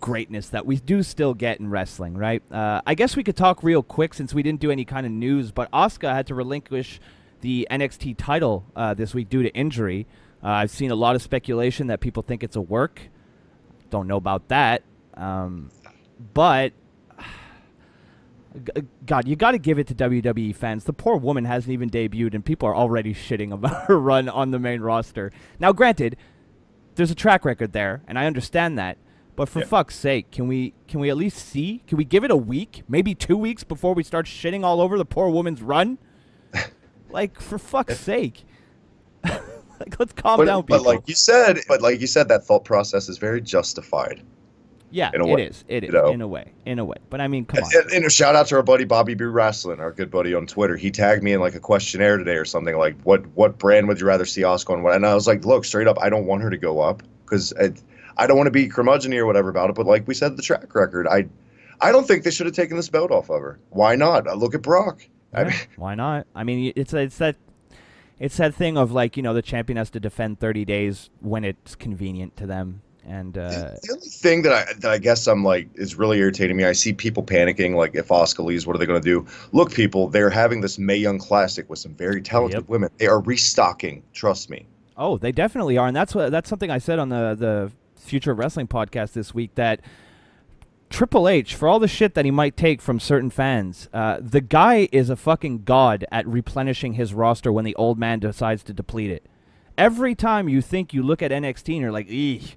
greatness that we do still get in wrestling, right? I guess we could talk real quick since we didn't do any kind of news, but Asuka had to relinquish the NXT title this week due to injury. I've seen a lot of speculation that people think it's a work. Don't know about that. But, God, you got to give it to WWE fans. The poor woman hasn't even debuted, and people are already shitting about her run on the main roster. Now, granted, there's a track record there, and I understand that. But for fuck's sake, can we at least see? Can we give it a week, maybe 2 weeks before we start shitting all over the poor woman's run? Like, for fuck's sake. Like, let's calm down, people. But like you said, that thought process is very justified. Yeah, it is. It is, you know? in a way. But I mean, come on. And a shout out to our buddy Bobby B Wrestling, our good buddy on Twitter. He tagged me in like a questionnaire today or something like, what brand would you rather see Asuka on? And I was like, look, straight up, I don't want her to go up because I don't want to be curmudgeon-y or whatever about it. But like we said, the track record, I don't think they should have taken this belt off of her. Why not? Look at Brock. Yeah, why not? I mean, it's that thing of like, you know, the champion has to defend 30 days when it's convenient to them. And the only thing that I guess I'm like is really irritating me, I see people panicking like if Asuka leaves, what are they going to do? Look, people, they're having this Mae Young Classic with some very talented women. They are restocking. Trust me. Oh, they definitely are, and that's something I said on the Future of Wrestling podcast this week, that Triple H, for all the shit that he might take from certain fans, the guy is a fucking god at replenishing his roster when the old man decides to deplete it. Every time you think you look at NXT and you're like, eesh,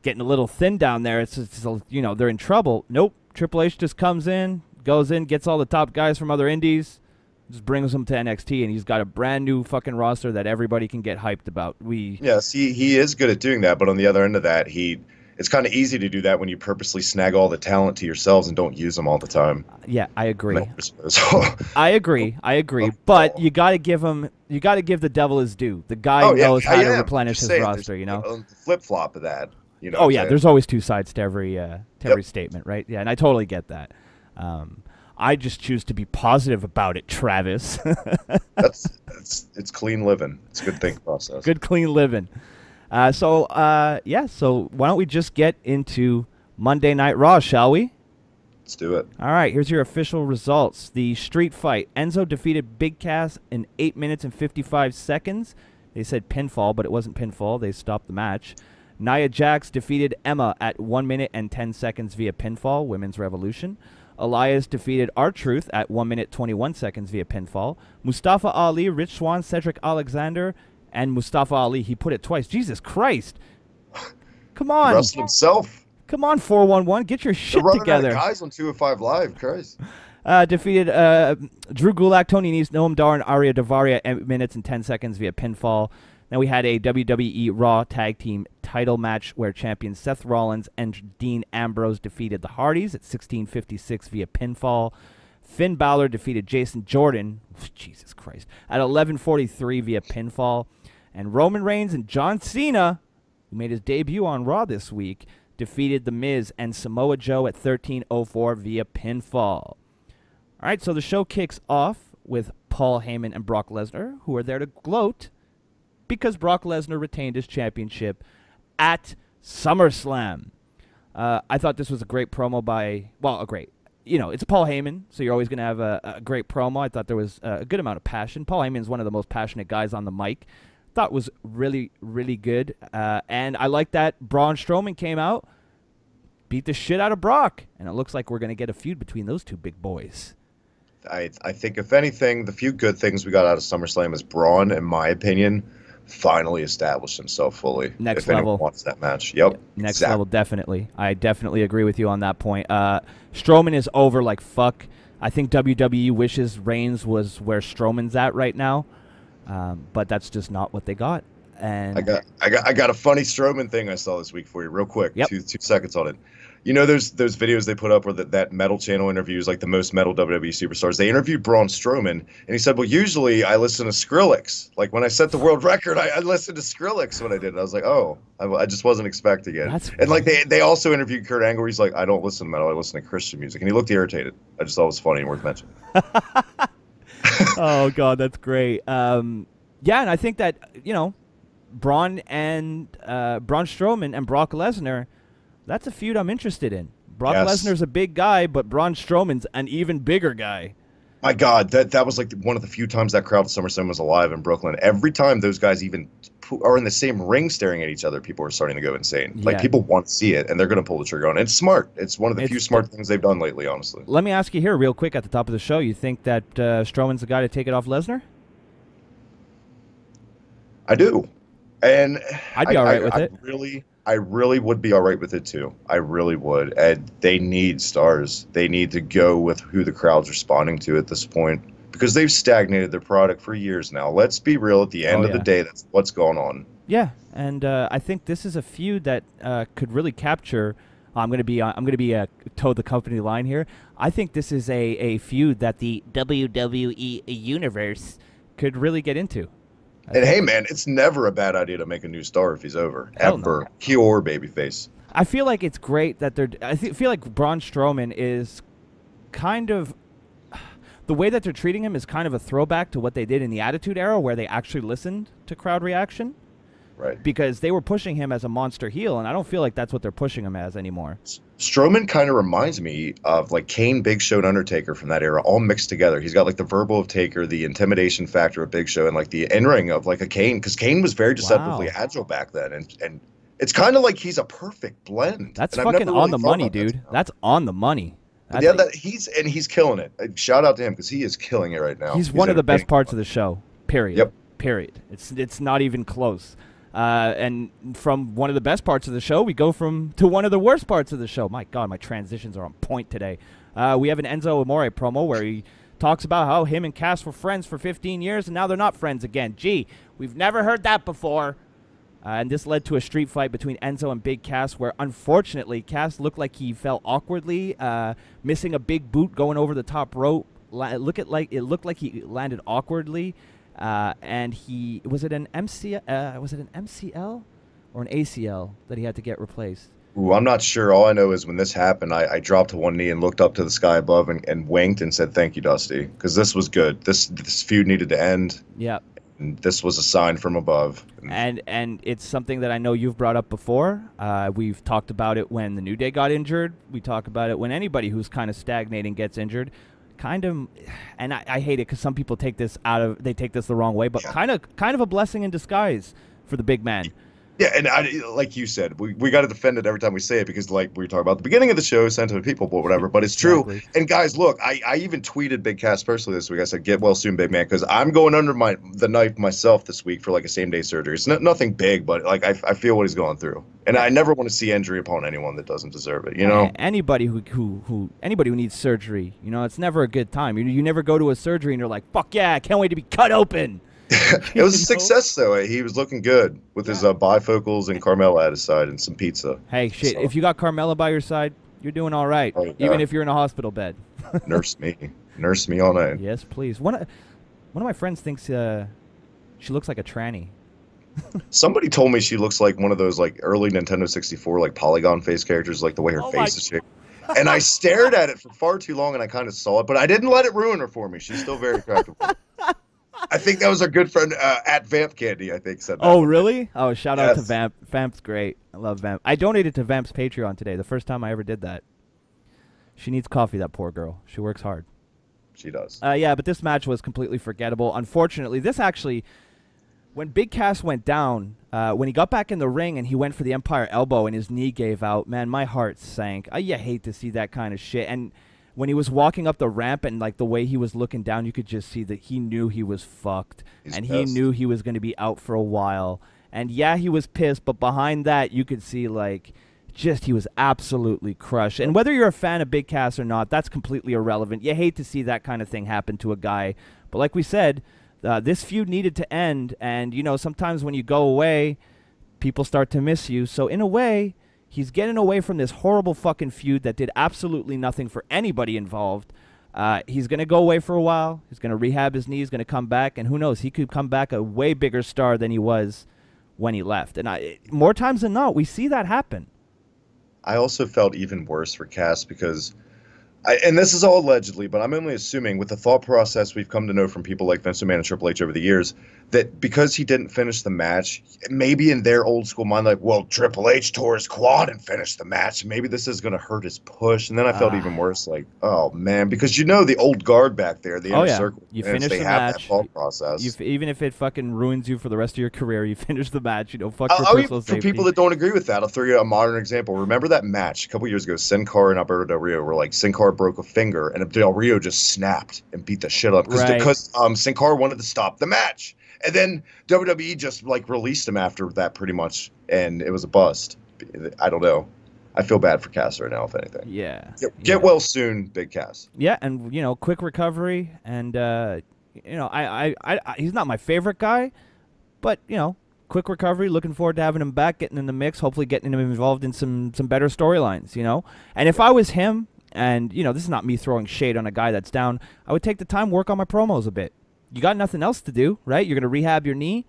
getting a little thin down there. It's you know, they're in trouble. Nope. Triple H just comes in, goes in, gets all the top guys from other indies, just brings them to NXT, and he's got a brand new fucking roster that everybody can get hyped about. Yes, he is good at doing that, but on the other end of that, it's kind of easy to do that when you purposely snag all the talent to yourselves and don't use them all the time. Yeah, I agree. I agree. But you got to give the devil his due. The guy knows how to replenish his roster. You know, flip flop of that. You know, oh yeah, there's always two sides to every statement, right? Yeah, and I totally get that. I just choose to be positive about it, Travis. It's clean living. It's a good thinking process. Good clean living. So why don't we just get into Monday Night Raw, shall we? Let's do it. All right, here's your official results. The street fight. Enzo defeated Big Cass in 8 minutes and 55 seconds. They said pinfall, but it wasn't pinfall. They stopped the match. Nia Jax defeated Emma at 1 minute and 10 seconds via pinfall, Women's Revolution. Elias defeated R-Truth at 1 minute 21 seconds via pinfall. Mustafa Ali, Rich Swann, Cedric Alexander, and Mustafa Ali, he put it twice. Jesus Christ. Come on. Wrestled himself. Come on, 411, get your shit They're running together. out of guys on 205 Live, Christ. Defeated Drew Gulak, Tony Nese, Noam Dar, and Arya Daivari at 8 minutes and 10 seconds via pinfall. Then we had a WWE Raw Tag Team title match where champions Seth Rollins and Dean Ambrose defeated the Hardys at 16:56 via pinfall. Finn Balor defeated Jason Jordan, Jesus Christ, at 11:43 via pinfall. And Roman Reigns and John Cena, who made his debut on Raw this week, defeated The Miz and Samoa Joe at 13:04 via pinfall. All right, so the show kicks off with Paul Heyman and Brock Lesnar, who are there to gloat because Brock Lesnar retained his championship at SummerSlam. I thought this was a great promo it's Paul Heyman, so you're always going to have a great promo. I thought there was a good amount of passion. Paul Heyman is one of the most passionate guys on the mic. Thought it was really, really good. And I like that Braun Strowman came out, beat the shit out of Brock, and it looks like we're going to get a feud between those two big boys. I think, if anything, the few good things we got out of SummerSlam is Braun, in my opinion, finally established himself fully. Next if level. anyone wants that match. Yep. Next level, definitely. I definitely agree with you on that point. Strowman is over like fuck. I think WWE wishes Reigns was where Strowman's at right now, but that's just not what they got. And I got a funny Strowman thing I saw this week for you, real quick. Yep. Two seconds on it. You know, those videos they put up where that Metal Channel interviews, like the most metal WWE superstars. They interviewed Braun Strowman, and he said, well, usually I listen to Skrillex. Like, when I set the world record, I listened to Skrillex when I did it. I was like, oh, I just wasn't expecting it. And, like, they also interviewed Kurt Angle, where he's like, I don't listen to metal, I listen to Christian music. And he looked irritated. I just thought it was funny and worth mentioning. Oh, God, that's great. Yeah, and I think that, Braun Strowman and Brock Lesnar, that's a feud I'm interested in. Brock Lesnar's a big guy, but Braun Strowman's an even bigger guy. My God, that was like one of the few times that crowd at SummerSlam was alive in Brooklyn. Every time those guys even are in the same ring staring at each other, people are starting to go insane. Yeah. Like, people want to see it, and they're going to pull the trigger on it. It's smart. It's one of the few smart things they've done lately, honestly. Let me ask you here real quick at the top of the show. You think that Strowman's the guy to take it off Lesnar? I do. And I'd be all right with it. I really would be all right with it too. I really would. And they need stars. They need to go with who the crowd's responding to at this point, because they've stagnated their product for years now. Let's be real. At the end of the day, that's what's going on. Yeah, and I think this is a feud that could really capture. I'm going to be toe the company line here. I think this is a feud that the WWE universe could really get into. And hey, man, it's never a bad idea to make a new star if he's over. Ever. Heel or babyface. I feel like it's great that I feel like Braun Strowman is kind of... The way that they're treating him is kind of a throwback to what they did in the Attitude Era, where they actually listened to crowd reaction. Right. Because they were pushing him as a monster heel, and I don't feel like that's what they're pushing him as anymore. Strowman kind of reminds me of like Kane, Big Show, and Undertaker from that era, all mixed together. He's got like the verbal of Taker, the intimidation factor of Big Show, and like the in-ring of like a Kane, because Kane was very deceptively agile back then, and it's kind of like he's a perfect blend. That's fucking on the money, dude. That's on the money. He's killing it. Shout out to him, because he is killing it right now. He's one of the best parts of the show. Period. Yep. Period. It's not even close. And from one of the best parts of the show, we go to one of the worst parts of the show. My God, my transitions are on point today. We have an Enzo Amore promo where he talks about how him and Cass were friends for 15 years, and now they're not friends again. Gee, we've never heard that before. And this led to a street fight between Enzo and Big Cass, where unfortunately Cass looked like he fell awkwardly, missing a big boot going over the top rope. It looked like he landed awkwardly. And was it an MCL or an ACL that he had to get replaced? Ooh, I'm not sure. All I know is when this happened, I dropped to one knee and looked up to the sky above and winked and said, "Thank you, Dusty," because this was good. This feud needed to end. Yeah. And this was a sign from above. And it's something that I know you've brought up before. We've talked about it when the New Day got injured. We talk about it when anybody who's kind of stagnating gets injured. And I hate it because some people take this the wrong way, but kind of a blessing in disguise for the big man. Yeah, and like you said, we got to defend it every time we say it because, like we were talking about at the beginning of the show, sentiment people, but whatever. But it's true. Exactly. And guys, look, I even tweeted Big Cass personally this week. I said, "Get well soon, big man," because I'm going under the knife myself this week for like a same-day surgery. It's nothing big, but like I feel what he's going through, and I never want to see injury upon anyone that doesn't deserve it. You know, anybody who needs surgery, you know, it's never a good time. You never go to a surgery and you're like, "Fuck yeah, I can't wait to be cut open." It was a success, though. He was looking good with his bifocals and Carmella at his side and some pizza. Hey, shit, So, if you got Carmella by your side, you're doing all right, even if you're in a hospital bed. nurse me all night. Yes, please. One of my friends thinks she looks like a tranny. Somebody told me she looks like one of those like early Nintendo 64 like polygon face characters, like the way her face is shaped. And I stared at it for far too long, and I kind of saw it, but I didn't let it ruin her for me. She's still very attractive. I think that was our good friend at Vamp Candy, I think, said that. Oh, really? Oh, shout out to Vamp. Vamp's great. I love Vamp. I donated to Vamp's Patreon today, the first time I ever did that. She needs coffee, that poor girl. She works hard. She does. Yeah, but this match was completely forgettable. Unfortunately, this actually, when Big Cass went down, when he got back in the ring and he went for the Empire Elbow and his knee gave out, man, my heart sank. You hate to see that kind of shit. And when he was walking up the ramp and like the way he was looking down, you could just see that he knew he was fucked. He knew he was going to be out for a while. And yeah, he was pissed, but behind that, you could see like just he was absolutely crushed. And whether you're a fan of Big Cass or not, that's completely irrelevant. You hate to see that kind of thing happen to a guy. But like we said, this feud needed to end. And, you know, sometimes when you go away, people start to miss you. So in a way, he's getting away from this horrible fucking feud that did absolutely nothing for anybody involved. He's going to go away for a while. He's going to rehab his knee. He's going to come back. And who knows, he could come back a way bigger star than he was when he left. And more times than not, we see that happen. I also felt even worse for Cass because, and this is all allegedly, but I'm only assuming with the thought process we've come to know from people like Vince McMahon and Triple H over the years, that because he didn't finish the match, maybe in their old school mind, like, well, Triple H tore his quad and finished the match. Maybe this is going to hurt his push. And then I felt even worse, like, oh, man, because you know the old guard back there, the inner circle, you finish the have match. That thought process. Even if it fucking ruins you for the rest of your career, you finish the match. You know, fuck your personal safety. For people that don't agree with that, I'll throw you a modern example. Remember that match a couple years ago, Sin Cara and Alberto Del Rio, where like Sin Cara broke a finger and Del Rio just snapped and beat the shit up because Sin Cara wanted to stop the match. And then WWE just like released him after that pretty much, and it was a bust. I don't know. I feel bad for Cass right now, if anything. Yeah. Get well soon, Big Cass. Yeah, and you know, quick recovery, and you know, I he's not my favorite guy, but you know, quick recovery. Looking forward to having him back, getting in the mix, hopefully getting him involved in some better storylines. You know, and if I was him, and you know, this is not me throwing shade on a guy that's down, I would take the time, work on my promos a bit. You got nothing else to do, right? You're going to rehab your knee.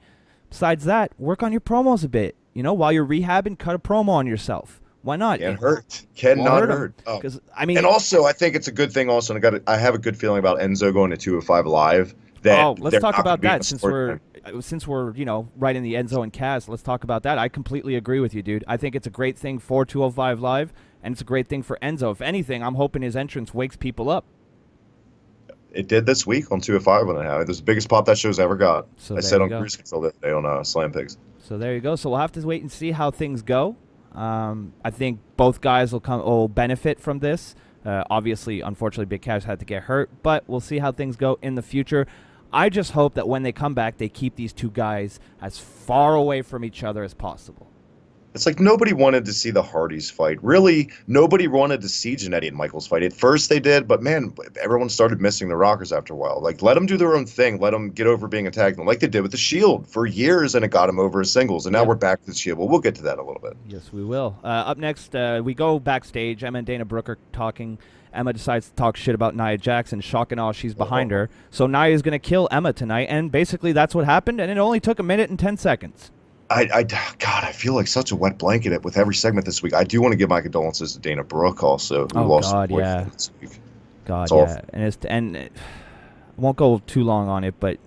Besides that, work on your promos a bit. You know, while you're rehabbing, cut a promo on yourself. Why not? Can't hurt. Cannot hurt. Because I mean, and also, I think it's a good thing. Also, and I have a good feeling about Enzo going to 205 Live. Let's talk about that since we're you know right in the Enzo and Cass. Let's talk about that. I completely agree with you, dude. I think it's a great thing for 205 Live, and it's a great thing for Enzo. If anything, I'm hoping his entrance wakes people up. It did this week on 205 when it happened. It was the biggest pop that show's ever got. So I said on Cruise Control that day on Slam Pigs. So there you go. So we'll have to wait and see how things go. I think both guys will benefit from this. Obviously, unfortunately, Big Cass had to get hurt, but we'll see how things go in the future. I just hope that when they come back, they keep these two guys as far away from each other as possible. It's like nobody wanted to see the Hardys fight. Really, nobody wanted to see Jannetty and Michaels fight. At first they did, but man, everyone started missing the Rockers after a while. Like, let them do their own thing. Let them get over being a tag team, like they did with the Shield for years, and it got them over as singles. And now we're back to the Shield. Well, we'll get to that a little bit. Yes, we will. Up next, we go backstage. Emma and Dana Brooke are talking. Emma decides to talk shit about Nia Jax, and shock and awe, she's behind her. So Nia's going to kill Emma tonight, and basically that's what happened, and it only took a minute and 10 seconds. God, I feel like such a wet blanket with every segment this week. I do want to give my condolences to Dana Brooke also, who lost her boyfriend this week. And I won't go too long on it, but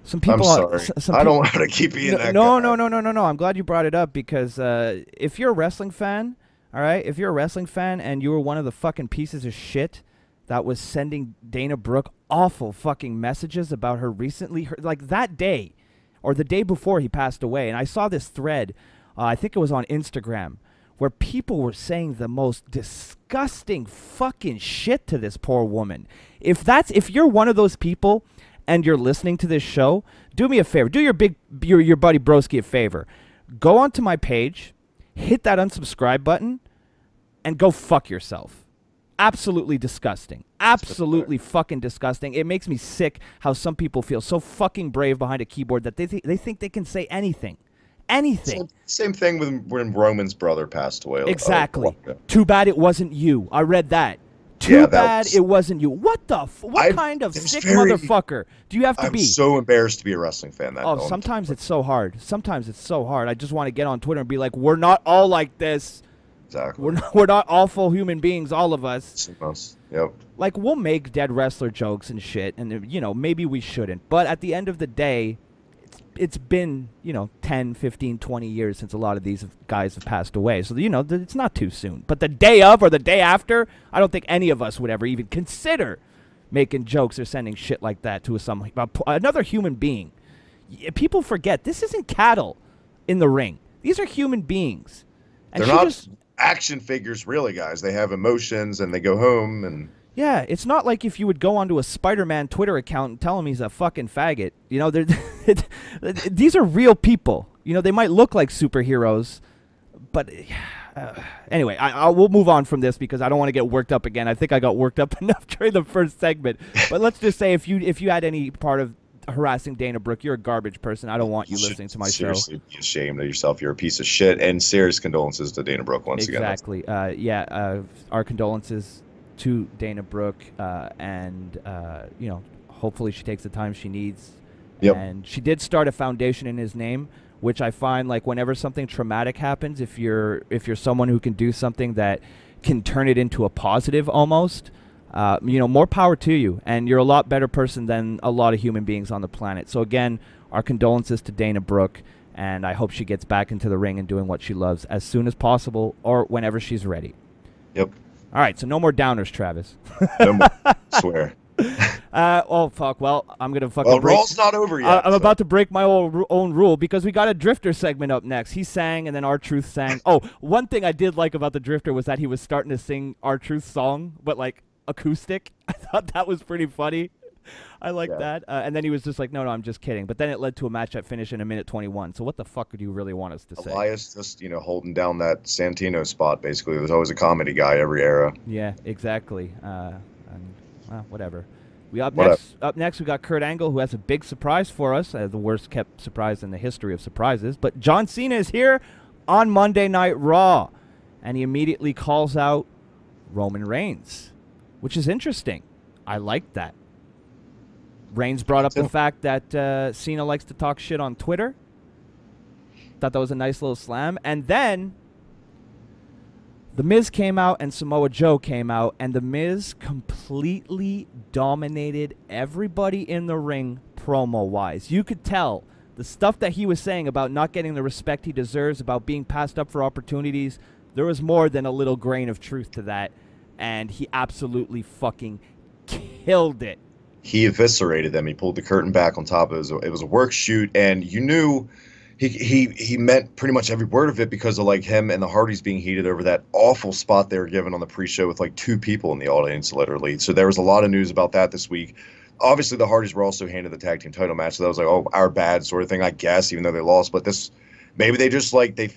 some people. I'm sorry. I don't want to keep being that guy. No. I'm glad you brought it up because if you're a wrestling fan, all right, if you're a wrestling fan and you were one of the fucking pieces of shit that was sending Dana Brooke awful fucking messages about her recently, like that day. or the day before he passed away, and I saw this thread, I think it was on Instagram, where people were saying the most disgusting fucking shit to this poor woman. If you're one of those people and you're listening to this show, do me a favor. Do your buddy Broski a favor. Go onto my page, hit that unsubscribe button, and go fuck yourself. Absolutely disgusting. Absolutely fucking disgusting. It makes me sick how some people feel so fucking brave behind a keyboard that they think they can say anything. Anything. Same thing with when Roman's brother passed away. Exactly. Too bad it wasn't you. I read that. Too bad it wasn't you. What the? What kind of sick motherfucker do you have to be? I'm so embarrassed to be a wrestling fan. Sometimes it's so hard. Sometimes it's so hard. I just want to get on Twitter and be like, we're not all like this. Exactly. We're not awful human beings, all of us. Yep. Like, we'll make dead wrestler jokes and shit, and, maybe we shouldn't. But at the end of the day, it's been, 10, 15, 20 years since a lot of these guys have passed away. So, it's not too soon. But the day of or the day after, I don't think any of us would ever even consider making jokes or sending shit like that to another human being. People forget, this isn't cattle in the ring. These are human beings. And they're not action figures, really, guys. They have emotions, and they go home, and... Yeah, it's not like if you would go onto a Spider-Man Twitter account and tell him he's a fucking faggot. These are real people. They might look like superheroes, but anyway, we'll move on from this because I don't want to get worked up again. I think I got worked up enough during the first segment. But let's just say if you had any part of harassing Dana Brooke, you're a garbage person. I don't want you listening to my show. Seriously, be ashamed of yourself. You're a piece of shit. And serious condolences to Dana Brooke once again. Exactly. Our condolences to Dana Brooke, and hopefully she takes the time she needs. Yep. And she did start a foundation in his name, which I find, like, whenever something traumatic happens, if you're someone who can do something that can turn it into a positive almost, more power to you, and you're a lot better person than a lot of human beings on the planet. So again, our condolences to Dana Brooke, and I hope she gets back into the ring and doing what she loves as soon as possible or whenever she's ready. Yep. All right, so no more downers, Travis. No more. Swear. Oh, fuck. Well, I'm going to fucking break. Raw's not over yet. I'm about to break my own rule because we got a Drifter segment up next. He sang, and then R-Truth sang. Oh, one thing I did like about the Drifter was that he was starting to sing R-Truth's song, but, like, acoustic. I thought that was pretty funny. I like that. And then he was just like, no, I'm just kidding. But then it led to a match that finished in a minute 21. So what the fuck do you really want us to say? Elias just, holding down that Santino spot, basically. There's always a comedy guy every era. Yeah, exactly. Whatever. Up next, we got Kurt Angle, who has a big surprise for us. The worst kept surprise in the history of surprises. But John Cena is here on Monday Night Raw. And he immediately calls out Roman Reigns, which is interesting. I like that. Reigns brought up the fact that Cena likes to talk shit on Twitter. Thought that was a nice little slam. And then The Miz came out and Samoa Joe came out, and The Miz completely dominated everybody in the ring promo-wise. You could tell the stuff that he was saying about not getting the respect he deserves, about being passed up for opportunities, there was more than a little grain of truth to that, and he absolutely fucking killed it. He eviscerated them. He pulled the curtain back on top. It was a work shoot, and you knew he meant pretty much every word of it because of, like, him and the Hardys being heated over that awful spot they were given on the pre-show with, like, 2 people in the audience, literally. So there was a lot of news about that this week. Obviously, the Hardys were also handed the tag team title match, so that was like, oh, our bad sort of thing, I guess, even though they lost. But this, maybe they just, like, this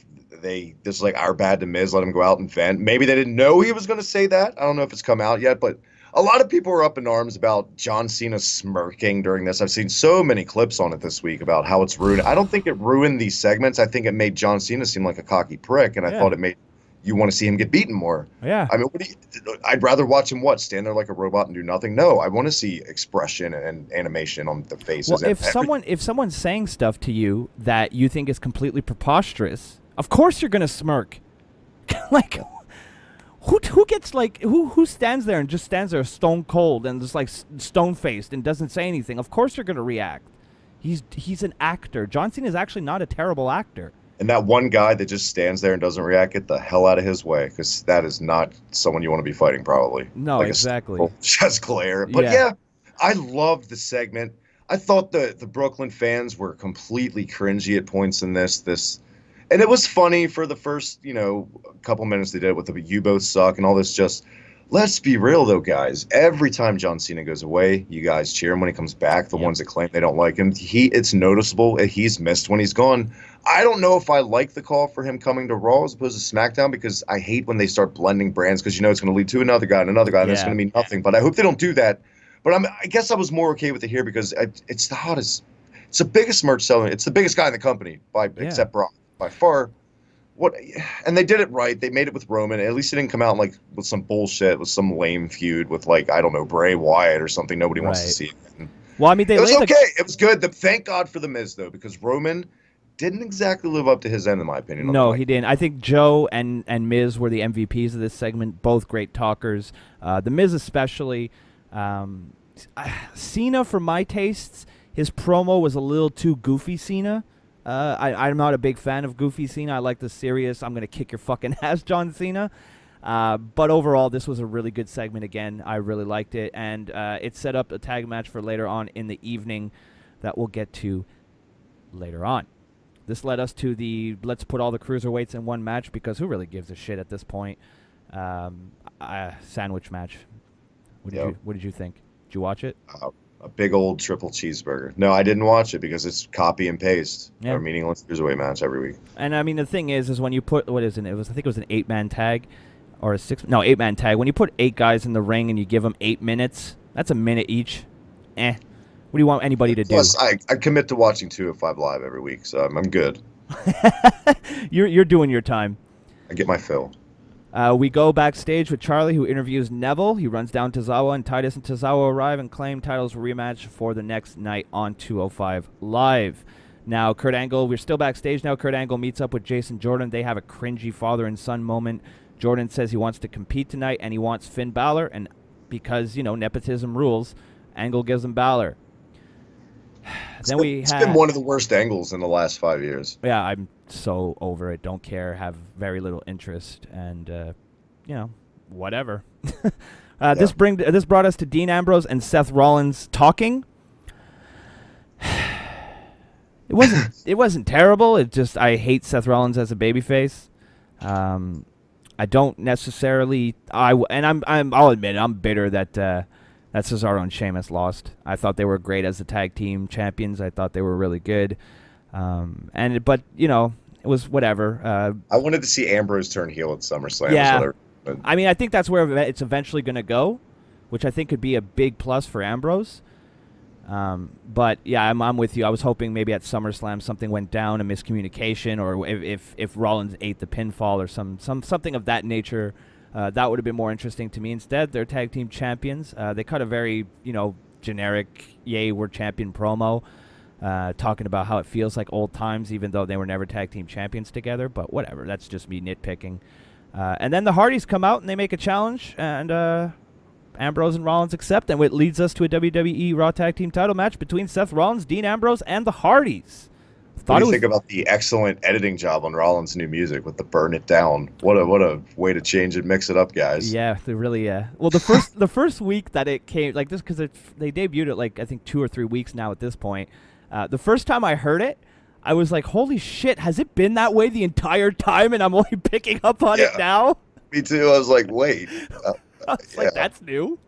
is like our bad to Miz, let him go out and vent. Maybe they didn't know he was going to say that. I don't know if it's come out yet, but a lot of people were up in arms about John Cena smirking during this. I've seen so many clips on it this week about how it's ruined. I don't think it ruined these segments. I think it made John Cena seem like a cocky prick, and I thought it made you want to see him get beaten more. Yeah. I mean, I'd rather watch him, stand there like a robot and do nothing? No, I want to see expression and animation on the faces. Well, if someone's saying stuff to you that you think is completely preposterous, of course you're going to smirk. Like... Who stands there and just stands there stone cold and just like stone faced and doesn't say anything? Of course you're gonna react. He's an actor. John Cena is actually not a terrible actor. And that one guy that just stands there and doesn't react, get the hell out of his way, because that is not someone you want to be fighting, probably. No, like exactly. Just glare. But yeah, I loved the segment. I thought the Brooklyn fans were completely cringy at points in this, and it was funny for the first, couple minutes they did it with the "you both suck" and all this. Just let's be real though, guys. Every time John Cena goes away, you guys cheer him when he comes back. The ones that claim they don't like him, it's noticeable. He's missed when he's gone. I don't know if I like the call for him coming to Raw as opposed to SmackDown, because I hate when they start blending brands, because it's going to lead to another guy and another guy, and it's going to mean nothing. But I hope they don't do that. But I guess I was more okay with it here because it's the hottest. It's the biggest merch selling. It's the biggest guy in the company except Brock by far. And they did it right. They made it with Roman. At least it didn't come out with some bullshit, with some lame feud with I don't know, Bray Wyatt or something nobody wants to see. Well, I mean, it was okay. It was good. Thank God for the Miz though, because Roman didn't exactly live up to his end, in my opinion. No, he didn't. I think Joe and Miz were the MVPs of this segment. Both great talkers. The Miz especially. Cena, for my tastes, his promo was a little too goofy. Cena. I'm not a big fan of goofy Cena. I like the serious, I'm going to kick your fucking ass, John Cena. But overall, this was a really good segment again. I really liked it. And it set up a tag match for later on in the evening that we'll get to later on. This led us to the let's put all the cruiserweights in one match, because who really gives a shit at this point? Sandwich match. What did you think? Did you watch it? A big old triple cheeseburger. No, I didn't watch it because it's copy and paste. Or meaningless cruiserweight match every week. And I mean, the thing is when you put I think it was an 8-man tag or a 8-man tag. When you put 8 guys in the ring and you give them 8 minutes, that's a minute each. What do you want anybody to do? Plus, I commit to watching 205 Live every week, so I'm good. You're doing your time. I get my fill. We go backstage with Charlie, who interviews Neville. He runs down Tozawa, and Titus and Tozawa arrive and claim titles rematch for the next night on 205 Live. Now, Kurt Angle, we're still backstage now. Kurt Angle meets up with Jason Jordan. They have a cringy father and son moment. Jordan says he wants to compete tonight, and he wants Finn Balor, and because, nepotism rules, Angle gives him Balor. It's been one of the worst angles in the last 5 years. Yeah, I'm so over it. Don't care. Have very little interest, and whatever. This brought us to Dean Ambrose and Seth Rollins talking. It wasn't terrible. It just, I hate Seth Rollins as a babyface. I don't necessarily. I'll admit I'm bitter that Cesaro and Sheamus lost. I thought they were great as the tag team champions. I thought they were really good. But it was whatever. I wanted to see Ambrose turn heel at SummerSlam. Yeah. I mean, I think that's where it's eventually going to go, which I think could be a big plus for Ambrose. But yeah, I'm with you. I was hoping maybe at SummerSlam something went down, a miscommunication, or if Rollins ate the pinfall or something of that nature. That would have been more interesting to me. Instead, they're tag team champions. They cut a very, generic "Yay, we're champion" promo, talking about how it feels like old times, even though they were never tag team champions together. But whatever, that's just me nitpicking. And then the Hardys come out and they make a challenge, and Ambrose and Rollins accept, and it leads us to a WWE Raw Tag Team title match between Seth Rollins, Dean Ambrose, and the Hardys. What do you think about the excellent editing job on Rollins' new music with the "Burn It Down"? What a way to change it, mix it up, guys. Yeah, they really. Well, the first week that it came, like this, because they debuted it I think 2 or 3 weeks now at this point. The first time I heard it, I was like, "Holy shit! Has it been that way the entire time?" And I'm only picking up on it now. Me too. I was like, "Wait." I was like, "That's new."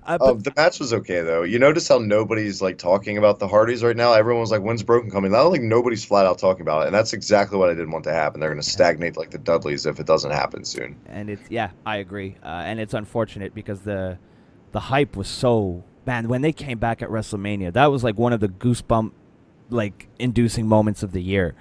The match was okay though. You notice how nobody's talking about the Hardys right now. Everyone's like, "When's Broken coming?" I don't think nobody's flat out talking about it, and that's exactly what I didn't want to happen. They're going to stagnate like the Dudleys if it doesn't happen soon. And I agree, and it's unfortunate because the hype was so when they came back at WrestleMania. That was one of the goosebump inducing moments of the year.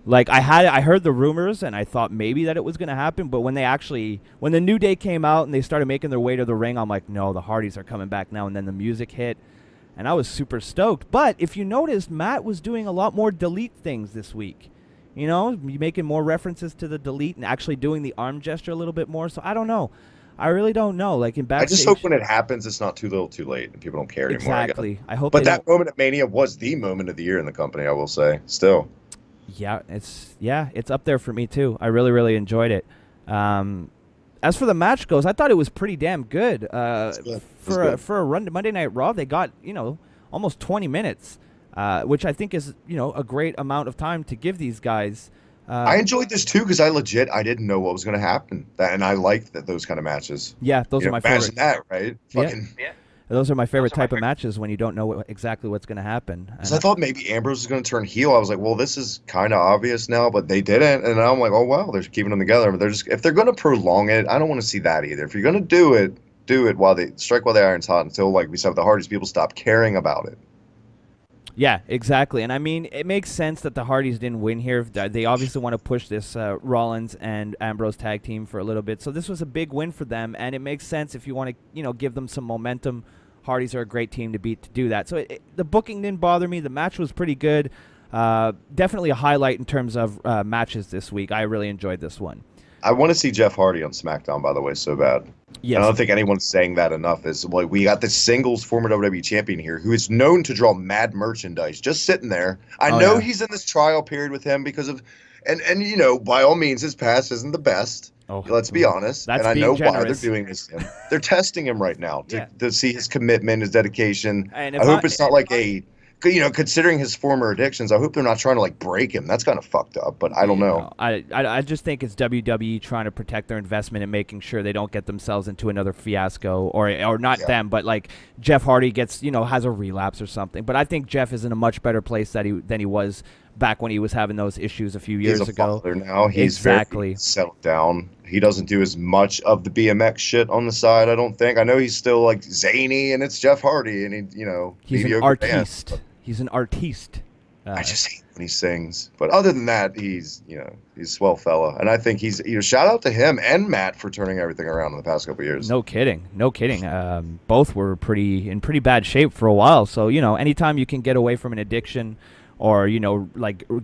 I heard the rumors and I thought maybe that it was going to happen, but when the New Day came out and they started making their way to the ring, I'm like, no, the Hardys are coming back now. And then the music hit and I was super stoked. But if you noticed, Matt was doing a lot more delete things this week, making more references to the delete and actually doing the arm gesture a little bit more. So I don't know. I really don't know. In backstage, I just hope when it happens, it's not too little too late and people don't care anymore. Exactly. I hope. But that moment at Mania was the moment of the year in the company, I will say, still. Yeah, it's up there for me too. I really, really enjoyed it. as for the match goes, I thought it was pretty damn good. Good. For a run to Monday Night Raw, they got almost 20 minutes, which I think is a great amount of time to give these guys. I enjoyed this too because I didn't know what was going to happen, and I like those kind of matches. Yeah, those are my favorite. Imagine that, right? Yeah. Those are my favorite type of matches when you don't know exactly what's going to happen. Because I thought maybe Ambrose was going to turn heel. I was like, well, this is kind of obvious now, but they didn't. And I'm like, oh, wow, they're keeping them together. But if they're going to prolong it, I don't want to see that either. If you're going to do it while the iron's hot until, like we said with the Hardys, people stop caring about it. Yeah, exactly. And I mean, it makes sense that the Hardys didn't win here. They obviously want to push this Rollins and Ambrose tag team for a little bit. So this was a big win for them, and it makes sense if you want to, give them some momentum. Hardys are a great team to beat to do that. So the booking didn't bother me. The match was pretty good. Definitely a highlight in terms of matches this week. I really enjoyed this one. I want to see Jeff Hardy on SmackDown, by the way, so bad. Yes. I don't think anyone's saying that enough. Is like we got the singles former WWE champion here who is known to draw mad merchandise, just sitting there. I know he's in this trial period with him because of, and by all means, his past isn't the best. Oh, let's be honest. That's and I know generous. why they're doing this to him. They're testing him right now to see his commitment, his dedication. And I hope it's not like considering his former addictions, I hope they're not trying to break him. That's kind of fucked up, but I don't know. I just think it's WWE trying to protect their investment and making sure they don't get themselves into another fiasco or not them, but like Jeff Hardy gets, has a relapse or something. But I think Jeff is in a much better place than he was back when he was having those issues a few years ago. He's a father now. He's very settled down. He doesn't do as much of the BMX shit on the side, I don't think. I know he's still zany, and it's Jeff Hardy, and he's an artiste. He's an artiste. I just hate when he sings. But other than that, he's a swell fella. And I think he's shout out to him and Matt for turning everything around in the past couple of years. No kidding. Both were in pretty bad shape for a while. So, anytime you can get away from an addiction or,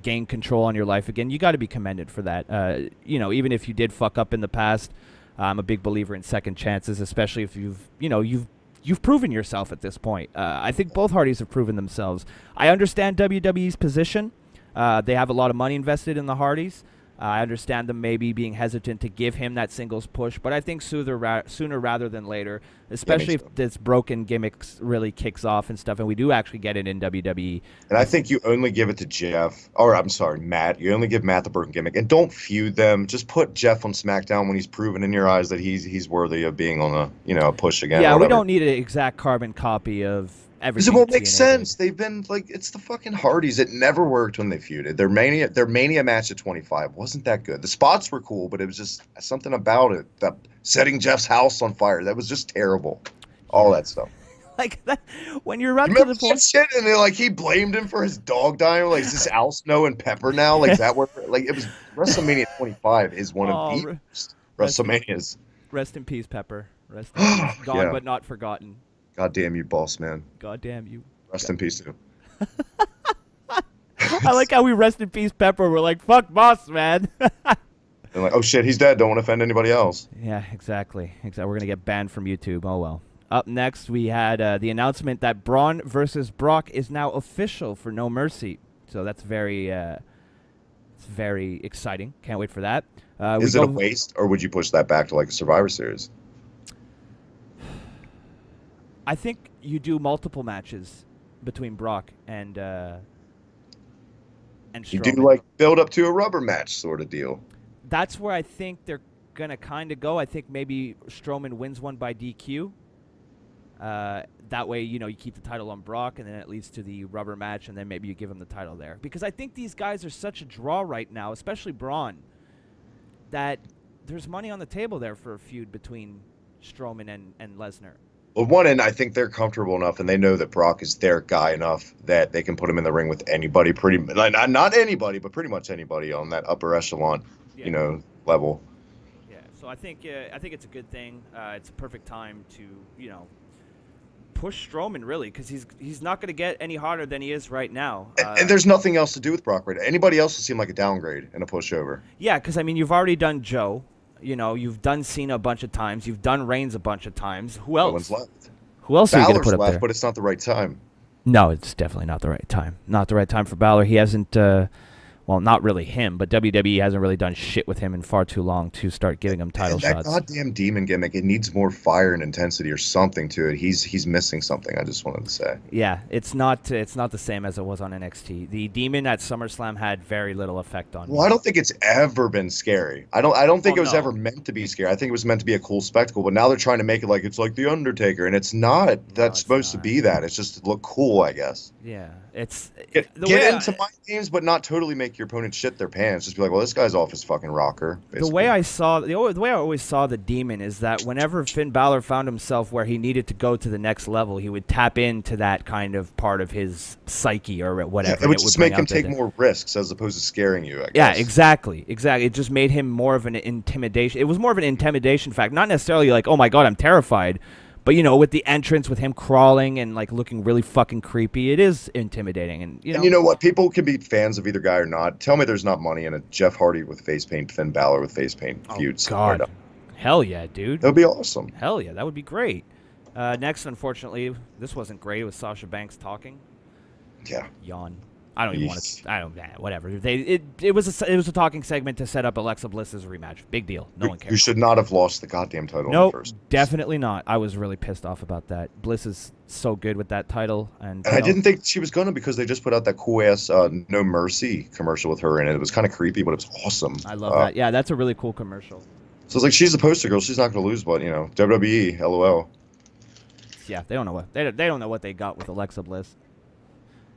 gain control on your life again, you got to be commended for that. Even if you did fuck up in the past, I'm a big believer in second chances, especially if you've proven yourself at this point. I think both Hardys have proven themselves. I understand WWE's position. They have a lot of money invested in the Hardys. I understand them maybe being hesitant to give him that singles push, but I think sooner rather than later, especially if this broken gimmicks really kicks off and stuff, and we do actually get it in WWE. And I think you only give it to Matt. You only give Matt the broken gimmick, and don't feud them. Just put Jeff on SmackDown when he's proven in your eyes that he's worthy of being on a push again. Yeah, we don't need an exact carbon copy of everything. Because it won't make sense. They've been it's the fucking Hardys. It never worked when they feuded. Their Mania match at 25 wasn't that good. The spots were cool, but it was just something about it. That setting Jeff's house on fire, that was just terrible. All that stuff. Like that, when you're running to the point, shit, and then he blamed him for his dog dying. Is this Al Snow and Pepper now? Is that where it was? WrestleMania 25 is one of the worst WrestleManias. Rest in peace, Pepper. Rest in peace. Gone but not forgotten. God damn you, boss man. God damn you. Rest in peace, too. I like how we rest in peace Pepper. We're like, fuck boss, man. They're like, oh shit, he's dead. Don't want to offend anybody else. Yeah, exactly. We're going to get banned from YouTube. Oh, well. Up next, we had the announcement that Braun versus Brock is now official for No Mercy. So that's very exciting. Can't wait for that. Is it a waste, or would you push that back to a Survivor Series? I think you do multiple matches between Brock and Strowman. You do build up to a rubber match sort of deal. That's where I think they're gonna kind of go. I think maybe Strowman wins one by DQ. That way, you keep the title on Brock, and then it leads to the rubber match, and then maybe you give him the title there. Because I think these guys are such a draw right now, especially Braun, that there's money on the table there for a feud between Strowman and Lesnar. Well, one end, I think they're comfortable enough, and they know that Brock is their guy enough that they can put him in the ring with anybody, not anybody, but pretty much anybody on that upper echelon, level. Yeah, so I think it's a good thing. It's a perfect time to push Strowman really, because he's not going to get any harder than he is right now. And there's nothing else to do with Brock right now. Anybody else would seem like a downgrade and a pushover. Yeah, because you've already done Joe. You've done Cena a bunch of times. You've done Reigns a bunch of times. Who else? No one's left. Who else are you going to put up left, there? But it's not the right time. No, it's definitely not the right time. Not the right time for Balor. He hasn't. well, not really him, but WWE hasn't really done shit with him in far too long to start giving him title shots. That goddamn demon gimmick, it needs more fire and intensity or something to it. He's missing something, I just wanted to say. Yeah, it's not the same as it was on NXT. The demon at SummerSlam had very little effect on me. Well, I don't think it's ever been scary. I don't think it was ever meant to be scary. I think it was meant to be a cool spectacle, but now they're trying to make it like it's like The Undertaker, and it's not. That's supposed to be that. It's just to look cool, I guess. Yeah, it's get into mind games, but not totally make your opponent shit their pants. Just be like, well, this guy's off his fucking rocker. Basically. The way I always saw the demon is that whenever Finn Balor found himself where he needed to go to the next level, he would tap into that kind of part of his psyche or whatever. Yeah, it would just make him take more risks as opposed to scaring you, I guess. Yeah, exactly. It just made him more of an intimidation. It was more of an intimidation fact, not necessarily like, oh my god, I'm terrified. But, you know, with the entrance, with him crawling and, like, looking really fucking creepy, it is intimidating. And you know what? People can be fans of either guy or not. Tell me there's not money in a Jeff Hardy with face paint, Finn Balor with face paint feuds. God. Hell yeah, dude. That would be awesome. Hell yeah, that would be great. Next, unfortunately, this wasn't great. It was Sasha Banks talking. Yeah. Yawn. I don't even want to. Whatever. It was a talking segment to set up Alexa Bliss's rematch. Big deal. No one cares. You should not have lost the goddamn title. Nope, definitely not. I was really pissed off about that. Bliss is so good with that title, and I didn't think she was gonna because they just put out that cool ass No Mercy commercial with her in it. It was kind of creepy, but it was awesome. I love that. Yeah, that's a really cool commercial. So it's like she's the poster girl. She's not gonna lose, but WWE, LOL. Yeah, they don't know what they don't know what they got with Alexa Bliss.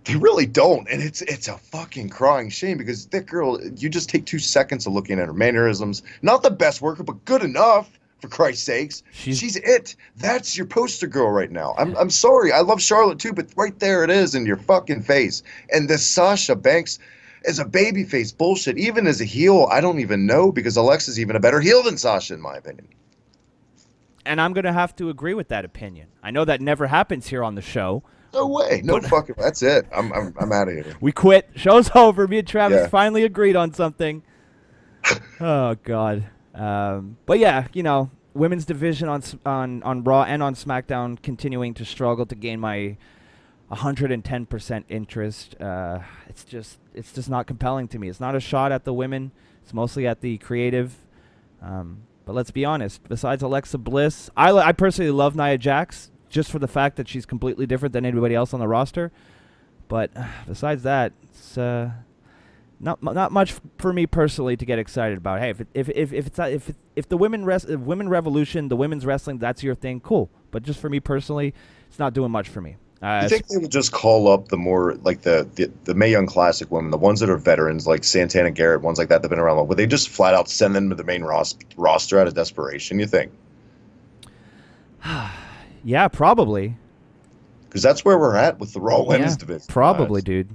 They really don't, and it's a fucking crying shame because that girl, you just take 2 seconds of looking at her mannerisms. Not the best worker, but good enough, for Christ's sakes. She's it. That's your poster girl right now. I'm sorry. I love Charlotte too, but right there it is in your fucking face. And this Sasha Banks is a babyface bullshit. Even as a heel, I don't even know because Alexa's even a better heel than Sasha, in my opinion. And I'm going to have to agree with that opinion. I know that never happens here on the show. No way. No fucking. That's it. I'm out of here. We quit. Show's over. Me and Travis finally agreed on something. Oh God. But yeah, women's division on Raw and on SmackDown continuing to struggle to gain my 110% interest. It's just not compelling to me. It's not a shot at the women. It's mostly at the creative. But let's be honest. Besides Alexa Bliss, I personally love Nia Jax. Just for the fact that she's completely different than anybody else on the roster, but besides that, it's not much for me personally to get excited about. Hey, if the women revolution, the women's wrestling, that's your thing, cool. But just for me personally, it's not doing much for me. I think they would just call up the more like the Mae Young Classic women, the ones that are veterans like Santana Garrett, ones like that that've been around. Would they just flat out send them to the main roster out of desperation? You think? Yeah, probably. Because that's where we're at with the Raw Women's division. Probably, dude.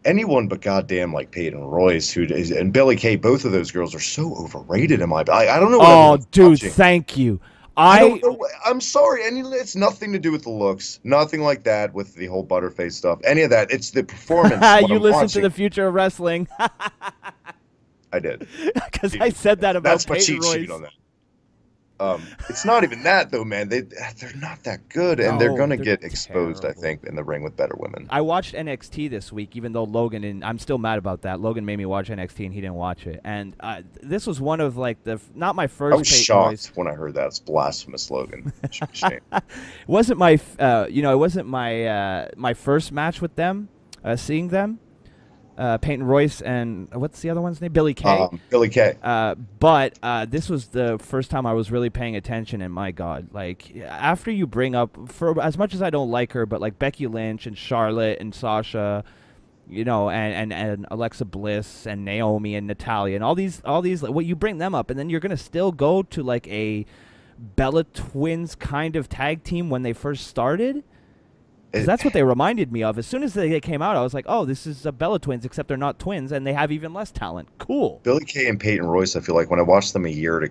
Anyone but goddamn like Peyton Royce and Billie Kay, both of those girls are so overrated in my. I don't know. What dude, thank you. I'm sorry, and it's nothing to do with the looks, nothing like that with the whole Butterface stuff. Any of that, it's the performance. You listen to the Future of Wrestling. I did. Because I said that about Peyton Royce. Sheet on that. It's not even that though, man. They're not that good, and they're gonna get exposed, terrible. I think, in the ring with better women. I watched NXT this week, even though Logan and I'm still mad about that. Logan made me watch NXT, and he didn't watch it. And this was one of like not my first. I was shocked when I heard that. It's blasphemous, Logan. Shame. It wasn't my, it wasn't my first match with them, seeing them. Peyton Royce and what's the other one's name? Billie Kay. Billie Kay. But this was the first time I was really paying attention, and my God, like after you bring up, for as much as I don't like her, but like Becky Lynch and Charlotte and Sasha, and Alexa Bliss and Naomi and Natalia and all these, like, you bring them up, and then you're gonna still go to like a Bella Twins kind of tag team when they first started. Because that's what they reminded me of. As soon as they came out, I was like, oh, this is a Bella Twins, except they're not twins, and they have even less talent. Cool. Billie Kay and Peyton Royce, I feel like when I watched them a year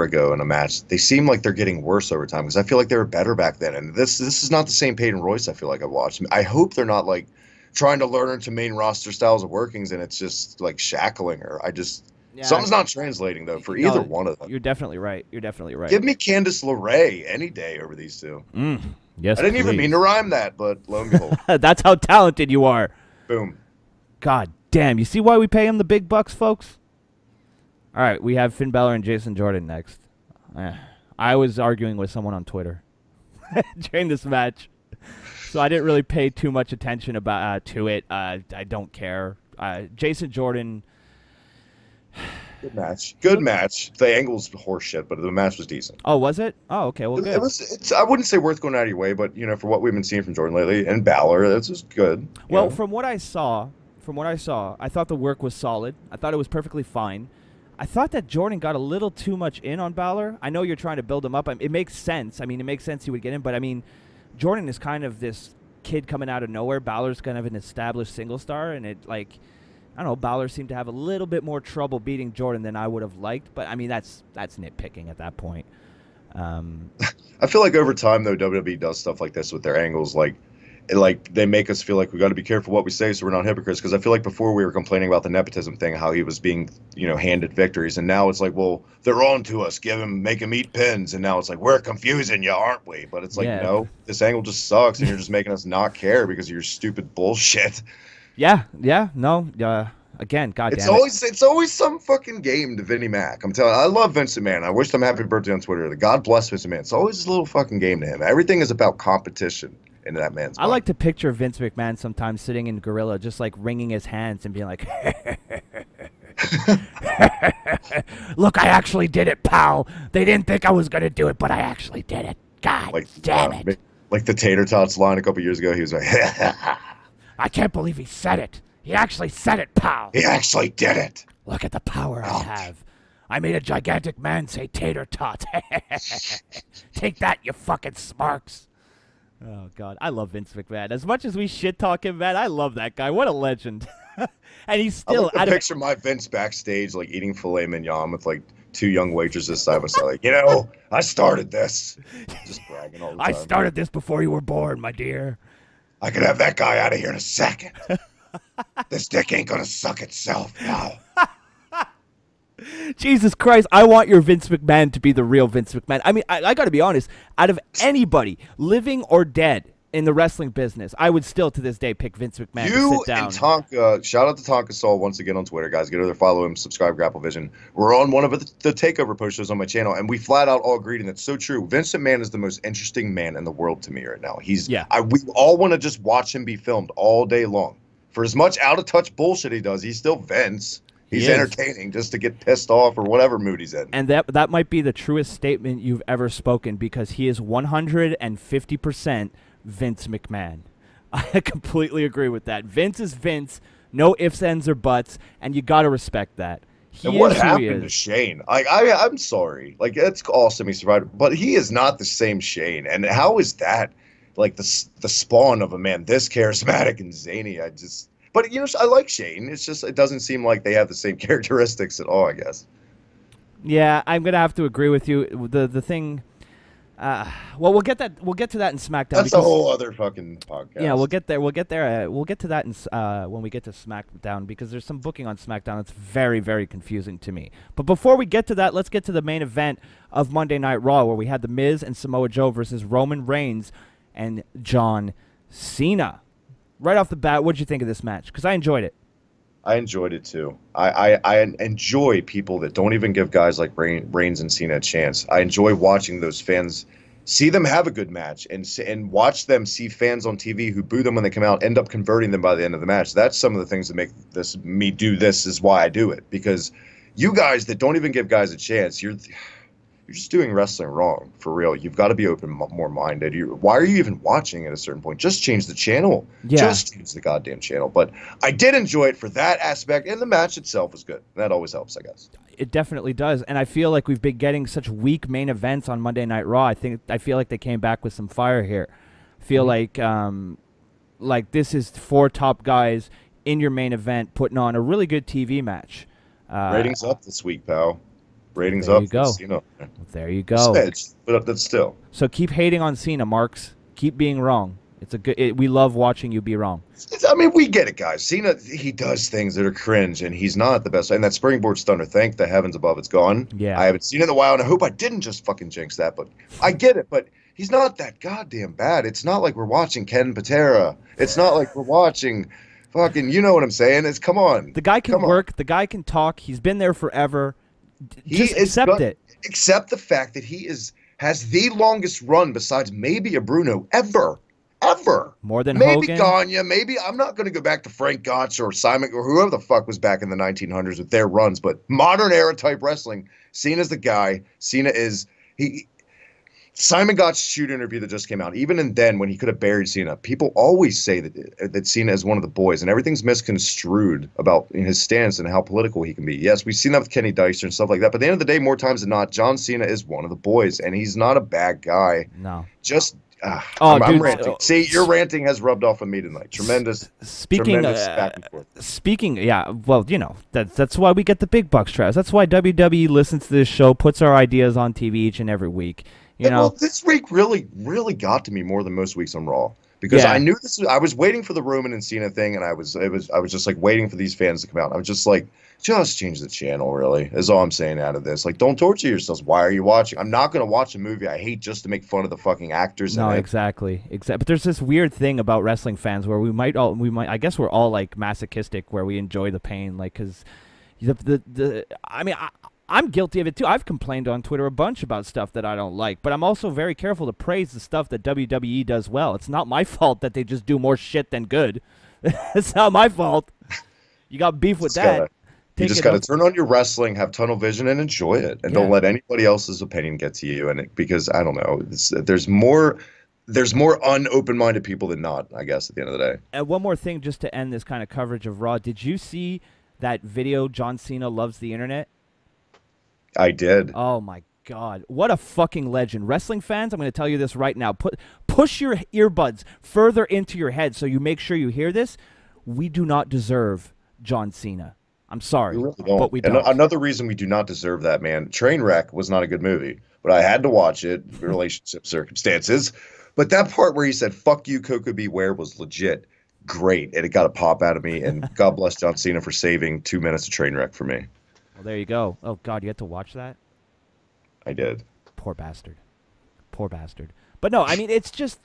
ago in a match, they seem like they're getting worse over time because I feel like they were better back then. And this is not the same Peyton Royce I feel like I watched. I hope they're not like trying to learn into main roster styles of workings and it's just like shackling her. Something's not translating, though, for either one of them. You're definitely right. Give me Candice LeRae any day over these two. Yes, I didn't even mean to rhyme that, but lo and behold. That's how talented you are. Boom. God damn, you see why we pay him the big bucks, folks? All right, we have Finn Balor and Jason Jordan next. I was arguing with someone on Twitter during this match, so I didn't really pay too much attention to it. I don't care. Jason Jordan. Good match. Good match. The angle's horseshit, but the match was decent. Oh, was it? Oh, okay. Well, good. I wouldn't say worth going out of your way, but for what we've been seeing from Jordan lately and Balor, that's just good. Well, from what I saw, I thought the work was solid. I thought it was perfectly fine. I thought that Jordan got a little too much in on Balor. I know you're trying to build him up. It makes sense. I mean, it makes sense he would get in, but I mean, Jordan is kind of this kid coming out of nowhere. Balor's kind of an established single star, and I don't know, Balor seemed to have a little bit more trouble beating Jordan than I would have liked, but I mean, that's nitpicking at that point. I feel like over time, though, WWE does stuff like this with their angles, like they make us feel like we got to be careful what we say so we're not hypocrites. Because I feel like before we were complaining about the nepotism thing, how he was being, handed victories, and now it's like, well, they're on to us, make him eat pins, and now it's like we're confusing you, aren't we? But it's like, no, this angle just sucks, and you're just making us not care because of your stupid bullshit. Yeah, no, again, goddamn it's always some fucking game to Vinnie Mac. I'm telling you, I love Vince McMahon. I wish him happy birthday on Twitter. God bless Vince McMahon. It's always this little fucking game to him. Everything is about competition in that man's mind. I like to picture Vince McMahon sometimes sitting in Gorilla, just like wringing his hands and being like, look, I actually did it, pal. They didn't think I was going to do it, but I actually did it. God damn it. Like the Tater Tots line a couple years ago, he was like, I can't believe he said it. He actually said it, pal. He actually did it. Look at the power I have. I made a gigantic man say tater tot. Take that, you fucking smarks. Oh, God. I love Vince McMahon. As much as we shit-talk him, man, I love that guy. What a legend. And he's still... I picture my Vince backstage, like, eating filet mignon with, like, two young waitresses side by side. Like, I started this. Just bragging all the time. I started this before you were born, my dear. I could have that guy out of here in a second. This dick ain't gonna suck itself now. Jesus Christ, I want your Vince McMahon to be the real Vince McMahon. I mean, I got to be honest. Out of anybody, living or dead, in the wrestling business, I would still, to this day, pick Vince McMahon to sit down. And Tonka, shout out to Tonka Saul once again on Twitter, guys. Get over there, follow him, subscribe, Grapple Vision. We're on one of the takeover posters on my channel, and we flat out all agreed, and it's so true. Vince McMahon is the most interesting man in the world to me right now. We all want to just watch him be filmed all day long. For as much out of touch bullshit he does, he's still Vince. He's entertaining just to get pissed off or whatever mood he's in. And that might be the truest statement you've ever spoken, because he is 150% Vince McMahon. I completely agree with that. Vince is Vince, no ifs, ands, or buts, and you got to respect that. And what happened to Shane? I'm sorry. Like, it's awesome he survived, but he is not the same Shane. And how is that, like, the spawn of a man this charismatic and zany? But, I like Shane. It's just, it doesn't seem like they have the same characteristics at all, I guess. Yeah, I'm going to have to agree with you. The thing, well, we'll get to that in SmackDown. That's a whole other fucking podcast. Yeah, we'll get there. We'll get to that when we get to SmackDown, because there's some booking on SmackDown that's very, very confusing to me. But before we get to that, let's get to the main event of Monday Night Raw, where we had The Miz and Samoa Joe versus Roman Reigns and John Cena. Right off the bat, what did you think of this match? Because I enjoyed it. I enjoyed it too. I enjoy people that don't even give guys like Reigns and Cena a chance. I enjoy watching those fans, see them have a good match, and watch them see fans on TV who boo them when they come out, end up converting them by the end of the match. That's some of the things that make me do this is why I do it. Because you guys that don't even give guys a chance, you're just doing wrestling wrong, for real. You've got to be more minded. Why are you even watching at a certain point? Just change the channel. Yeah. Just change the goddamn channel. But I did enjoy it for that aspect, and the match itself was good. That always helps, I guess. It definitely does, and I feel like we've been getting such weak main events on Monday Night Raw. I feel like they came back with some fire here. I feel like this is 4 top guys in your main event putting on a really good TV match. Ratings up this week, pal. Ratings there up. You go. Cena. There you go. Smidge, but that's still. So keep hating on Cena, Marks. Keep being wrong. It's a good. We love watching you be wrong. I mean, we get it, guys. Cena, he does things that are cringe, and he's not the best. And that springboard stunner, thank the heavens above, it's gone. Yeah. I haven't seen it in a while, and I hope I didn't just fucking jinx that. But I get it. But he's not that goddamn bad. It's not like we're watching Ken Patera. It's not like we're watching Fucking, you know what I'm saying? It's come on. The guy can work. The guy can talk. He's been there forever. Just accept it. Accept the fact that he has the longest run besides maybe a Bruno ever. More than maybe Hogan. Gagne, maybe I'm not going to go back to Frank Gotch or Simon or whoever the fuck was back in the 1900s with their runs, but modern era type wrestling, Cena's the guy. Simon Gott's shoot interview that just came out, even in then when he could have buried Cena, people always say that Cena is one of the boys, and everything's misconstrued about his stance and how political he can be. Yes, we've seen that with Kenny Dykstra and stuff like that, but at the end of the day, more times than not, John Cena is one of the boys, and he's not a bad guy. No. Just... I'm ranting. See, your ranting has rubbed off on me tonight. Tremendous back and forth. Yeah, well, that's why we get the big bucks, Travis. That's why WWE listens to this show, puts our ideas on TV each and every week. Well, this week really, really got to me more than most weeks on Raw. Because I knew this. I was waiting for the Roman and Cena thing, and I was just like waiting for these fans to come out. I was just like, just change the channel. Really, is all I'm saying out of this. Like, don't torture yourselves. Why are you watching? I'm not going to watch a movie I hate just to make fun of the fucking actors. No, exactly. But there's this weird thing about wrestling fans where we might. I guess we're all like masochistic, where we enjoy the pain, like because I'm guilty of it too. I've complained on Twitter a bunch about stuff that I don't like, but I'm also very careful to praise the stuff that WWE does well. It's not my fault that they just do more shit than good. It's not my fault. You got beef with that. You just got to turn on your wrestling, have tunnel vision, and enjoy it, and don't let anybody else's opinion get to you. And because I don't know, there's more unopen-minded people than not, I guess, at the end of the day. And one more thing, just to end this kind of coverage of Raw, did you see that video? John Cena loves the internet. I did. Oh, my God. What a fucking legend. Wrestling fans, I'm going to tell you this right now. Push your earbuds further into your head so you make sure you hear this. We do not deserve John Cena. I'm sorry, we really don't. But we don't. And another reason we do not deserve that, man, Trainwreck was not a good movie, but I had to watch it, relationship circumstances. But that part where he said, fuck you, Coco Beware was legit great. And it got a pop out of me. And God bless John Cena for saving 2 minutes of Trainwreck for me. Well, there you go. Oh, God, you had to watch that? I did. Poor bastard. Poor bastard. But no, I mean, it's just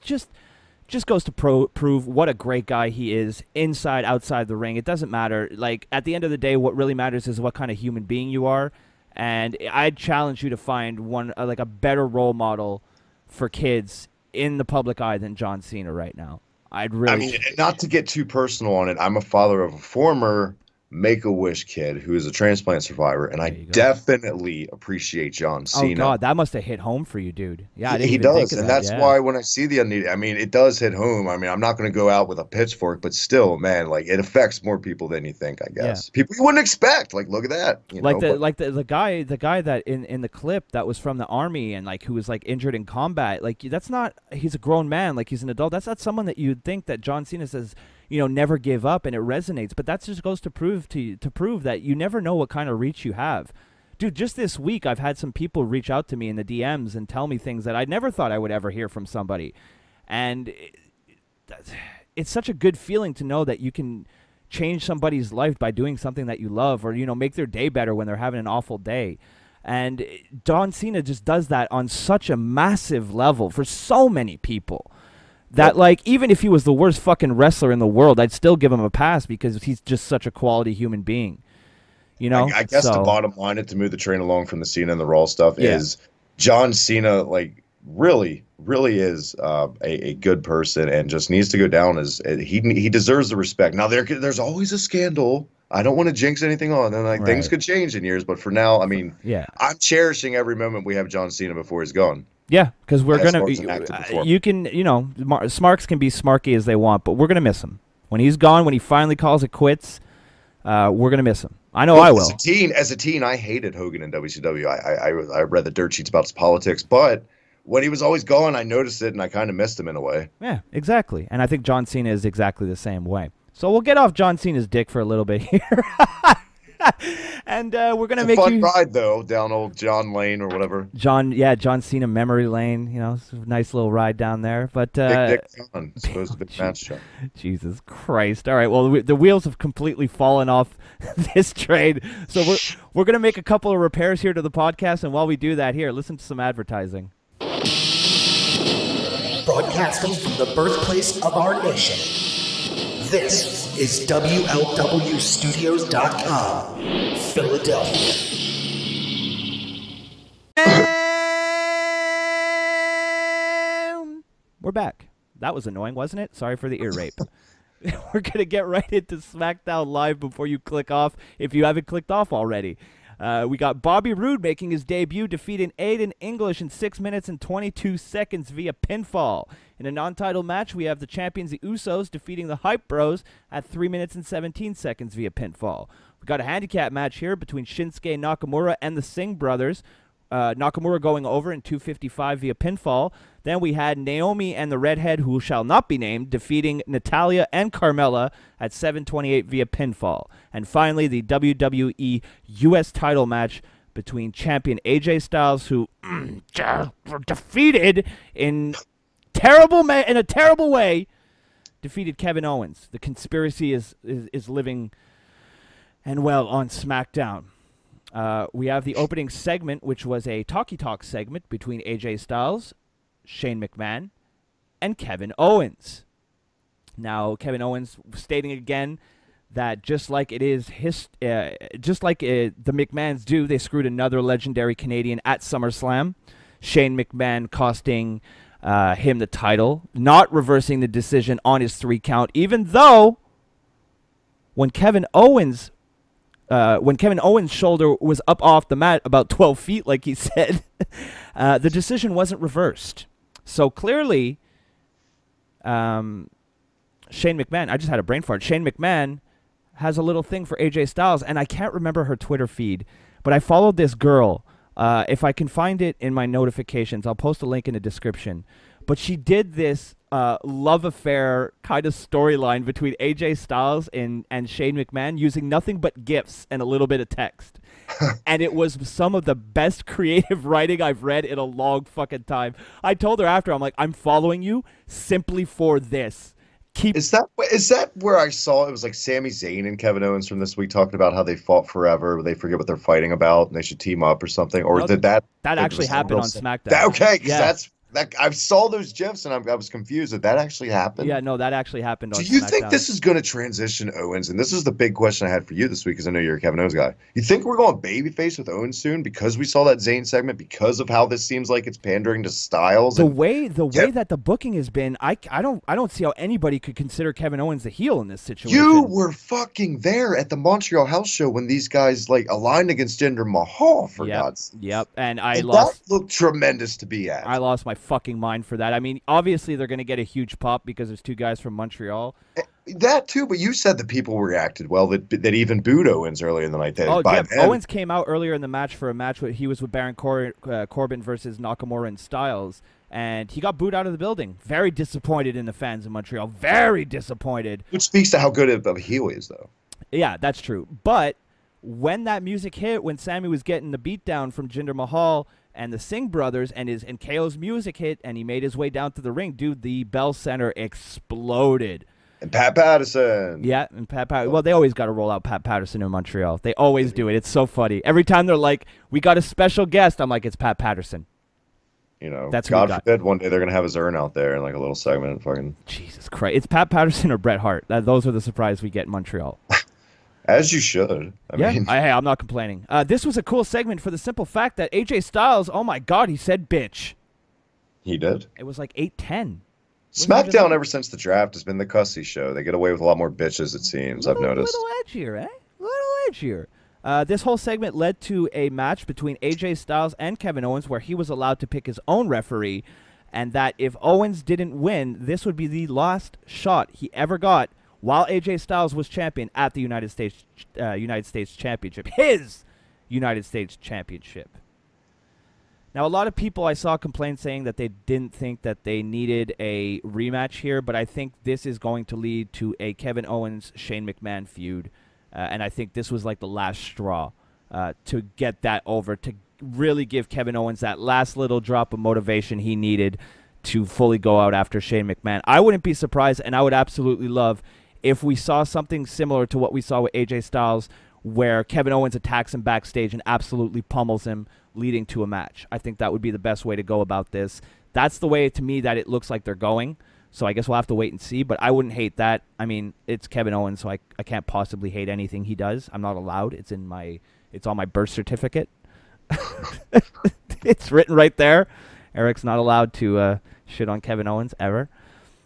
goes to prove what a great guy he is inside, outside the ring. It doesn't matter. Like, at the end of the day, what really matters is what kind of human being you are. And I'd challenge you to find a better role model for kids in the public eye than John Cena right now. I mean, not to get too personal on it, I'm a father of a former Make-A-Wish kid who is a transplant survivor, and I definitely appreciate John Cena. Oh, God, that must have hit home for you, dude. Yeah, he does, and that's why when I see the unneeded, I mean, it does hit home. I mean, I'm not going to go out with a pitchfork, but still, man, like, it affects more people than you think, I guess. Yeah. People you wouldn't expect. Like, look at that. The guy that in the clip that was from the army and, like, who was, like, injured in combat, like, that's not, he's a grown man, like, he's an adult. That's not someone that you'd think that John Cena says, never give up, and it resonates. But that just goes to prove that you never know what kind of reach you have. Dude, just this week, I've had some people reach out to me in the DMs and tell me things that I never thought I would ever hear from somebody. And it's such a good feeling to know that you can change somebody's life by doing something that you love, or, make their day better when they're having an awful day. And John Cena just does that on such a massive level for so many people. That, like, even if he was the worst fucking wrestler in the world, I'd still give him a pass because he's just such a quality human being. I guess the bottom line, to move the train along from the Cena and the Raw stuff, is John Cena, like, really, really is a good person and just needs to go down as he deserves the respect. Now, there's always a scandal. I don't want to jinx anything on, and things could change in years. But for now, I mean, I'm cherishing every moment we have John Cena before he's gone. Yeah, because we're gonna. Smarks can be smarky as they want, but we're gonna miss him when he's gone. When he finally calls it quits, we're gonna miss him. I know I will. As a teen, I hated Hogan in WCW. I read the dirt sheets about his politics, but when he was always gone, I noticed it, and I kind of missed him in a way. Yeah, exactly. And I think John Cena is exactly the same way. So we'll get off John Cena's dick for a little bit here. And we're gonna make fun ride though down old John Lane or whatever. John Cena memory lane. It's a nice little ride down there. But Big Dick John, supposed to be match John. Jesus Christ! All right, well the wheels have completely fallen off this trade, so we're gonna make a couple of repairs here to the podcast, and while we do that, here, listen to some advertising. Broadcasting from the birthplace of our nation, This is WLWstudios.com, Philadelphia. We're back. That was annoying, wasn't it? Sorry for the ear rape. We're going to get right into Smackdown Live before you click off, if you haven't clicked off already. We got Bobby Roode making his debut, defeating Aiden English in 6 minutes and 22 seconds via pinfall. In a non-title match, we have the champions, the Usos, defeating the Hype Bros at 3 minutes and 17 seconds via pinfall. We got a handicap match here between Shinsuke Nakamura and the Singh brothers. Nakamura going over in 2:55 via pinfall. Then we had Naomi and the Redhead, who shall not be named, defeating Natalia and Carmella at 7:28 via pinfall. And finally, the WWE U.S. title match between champion AJ Styles, who were defeated in a terrible way, defeated Kevin Owens. The conspiracy is living and well on SmackDown. We have the opening segment, which was a talkie talk segment between AJ Styles, Shane McMahon, and Kevin Owens. Now, Kevin Owens stating again that just like it is the McMahons do, they screwed another legendary Canadian at SummerSlam. Shane McMahon costing him the title, not reversing the decision on his 3 count, even though when Kevin Owens' shoulder was up off the mat about 12 feet, like he said, the decision wasn't reversed. So clearly, Shane McMahon, I just had a brain fart. Shane McMahon has a little thing for AJ Styles, and I can't remember her Twitter feed, but I followed this girl. If I can find it in my notifications, I'll post a link in the description. But she did this love affair kind of storyline between AJ Styles and Shane McMahon using nothing but GIFs and a little bit of text. And it was some of the best creative writing I've read in a long fucking time. I told her after, I'm like, I'm following you simply for this. Is that where I saw it was like Sami Zayn and Kevin Owens from this week talking about how they fought forever, they forget what they're fighting about, and they should team up or something? Or no, did that actually happened on SmackDown? Okay, because I saw those GIFs and I was confused that actually happened. Yeah, no, that actually happened on SmackDown. Do you think this is going to transition Owens? And this is the big question I had for you this week, because I know you're a Kevin Owens guy. You think we're going babyface with Owens soon because we saw that Zayn segment, because of how this seems like it's pandering to Styles? The way that the booking has been, I don't see how anybody could consider Kevin Owens the heel in this situation. You were fucking there at the Montreal House show when these guys like aligned against Jinder Mahal, for God's sake. Yep, and that looked tremendous to be at. I lost my fucking mind for that. I mean, obviously they're going to get a huge pop because there's 2 guys from Montreal. That too, but you said the people reacted well that even booed Owens earlier in the night. Owens came out earlier in the match for a match where he was with Baron Corbin versus Nakamura and Styles, and he got booed out of the building. Very disappointed in the fans in Montreal. Very disappointed. Which speaks to how good of a heel he is, though. Yeah, that's true. But when that music hit, when Sammy was getting the beatdown from Jinder Mahal and the Singh brothers, and KO's music hit, and he made his way down to the ring, dude, the Bell Center exploded. And Pat Patterson. Yeah, and Pat Patterson. Well, they always got to roll out Pat Patterson in Montreal. They always do it. It's so funny. Every time they're like, we got a special guest, I'm like, it's Pat Patterson. You know, that's God forbid one day they're going to have his urn out there in like a little segment. Fucking Jesus Christ. It's Pat Patterson or Bret Hart. Those are the surprises we get in Montreal. As you should. I mean, I'm not complaining. This was a cool segment for the simple fact that AJ Styles, oh my God, he said bitch. He did? It was like 8-10. SmackDown ever since the draft has been the cussy show. They get away with a lot more bitches, it seems. I've noticed. A little edgier, eh? A little edgier. This whole segment led to a match between AJ Styles and Kevin Owens where he was allowed to pick his own referee, and that if Owens didn't win, this would be the last shot he ever got while AJ Styles was champion at the United States Championship. His United States Championship. Now, a lot of people I saw complain saying that they didn't think that they needed a rematch here, but I think this is going to lead to a Kevin Owens-Shane McMahon feud, and I think this was like the last straw to get that over, to really give Kevin Owens that last little drop of motivation he needed to fully go out after Shane McMahon. I wouldn't be surprised, and I would absolutely love if we saw something similar to what we saw with AJ Styles, where Kevin Owens attacks him backstage and absolutely pummels him, leading to a match. I think that would be the best way to go about this. That's the way, to me, that it looks like they're going. So I guess we'll have to wait and see, but I wouldn't hate that. I mean, it's Kevin Owens, so I can't possibly hate anything he does. I'm not allowed. It's on my birth certificate. It's written right there. Eric's not allowed to shit on Kevin Owens ever.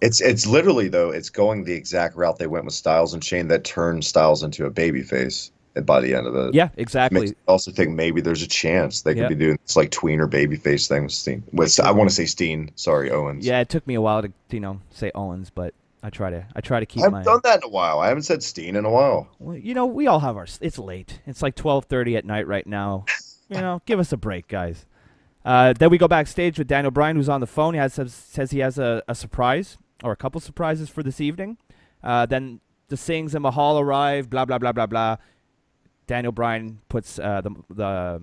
It's literally, though, it's going the exact route they went with Styles and Shane that turned Styles into a babyface by the end of it. Yeah, exactly. I also think maybe there's a chance they could be doing this like tweener babyface thing with Steen. I want to say Steen. Sorry, Owens. Yeah, it took me a while to say Owens, but I try to keep. I haven't done that in a while. I haven't said Steen in a while. Well, we all have our. It's late. It's like 12:30 at night right now. Give us a break, guys. Then we go backstage with Daniel Bryan, who's on the phone. He says he has a surprise or a couple surprises for this evening. Then the Singhs and Mahal arrive. Blah blah blah blah blah. Daniel Bryan puts the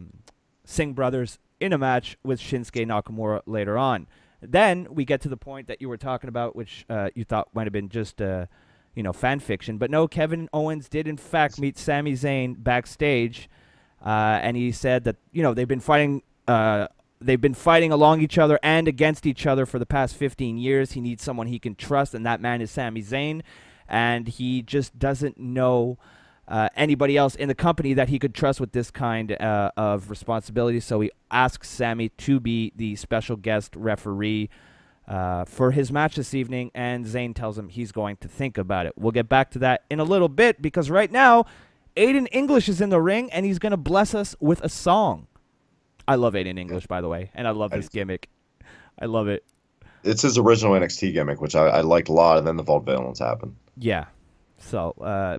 Singh brothers in a match with Shinsuke Nakamura later on. Then we get to the point that you were talking about, which you thought might have been just fan fiction, but no. Kevin Owens did in fact meet Sami Zayn backstage, and he said that they've been fighting. They've been fighting along each other and against each other for the past 15 years. He needs someone he can trust, and that man is Sami Zayn. And he just doesn't know anybody else in the company that he could trust with this kind of responsibility. So he asks Sami to be the special guest referee for his match this evening, and Zayn tells him he's going to think about it. We'll get back to that in a little bit, because right now, Aiden English is in the ring, and he's going to bless us with a song. I love Aiden English, by the way, and I love this gimmick. I love it. It's his original NXT gimmick, which I liked a lot, and then the Vaudevillains happened. Yeah. So,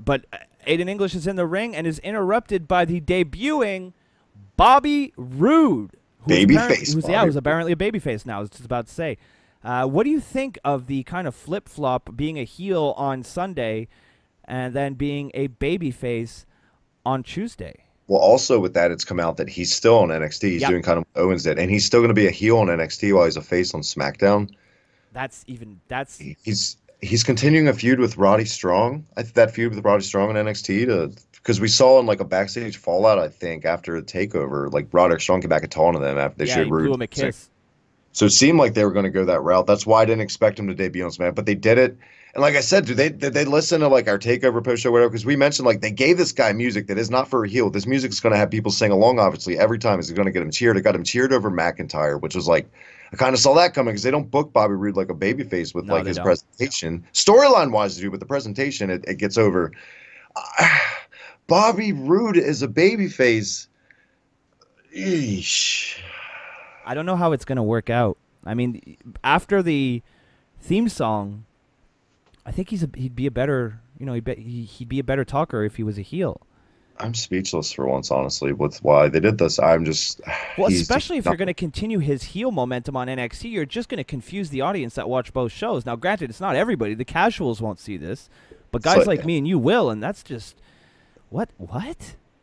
but Aiden English is in the ring and is interrupted by the debuting Bobby Roode. Babyface. Who's apparently a babyface now, I was just about to say. What do you think of the kind of flip-flop being a heel on Sunday and then being a babyface on Tuesday? Well, also with that, it's come out that he's still on NXT. He's doing kind of what Owens did, and he's still going to be a heel on NXT while he's a face on SmackDown. He's continuing a feud with Roddy Strong. That feud with Roddy Strong on NXT because we saw in like a backstage fallout, I think, after the takeover, like Roderick Strong came back and taunted them after they showed Roode. Blew him a kiss. So it seemed like they were going to go that route. That's why I didn't expect him to debut on SmackDown, but they did it. And like I said, did they listen to like our takeover post show, whatever? Because we mentioned like they gave this guy music that is not for a heel. This music is going to have people sing along. Obviously, every time is going to get him cheered. It got him cheered over McIntyre, which was like I kind of saw that coming because they don't book Bobby Roode like a babyface with like his presentation. Storyline wise, they do, but the presentation it gets over. Bobby Roode is a babyface. Eesh. I don't know how it's going to work out. I mean, after the theme song, I think he'd be a better, he'd be a better talker if he was a heel. I'm speechless for once, honestly, with why they did this. I'm just especially if you're going to continue his heel momentum on NXT, you're just going to confuse the audience that watch both shows. Now, granted, it's not everybody. The casuals won't see this, but guys like me and you will, and that's just what?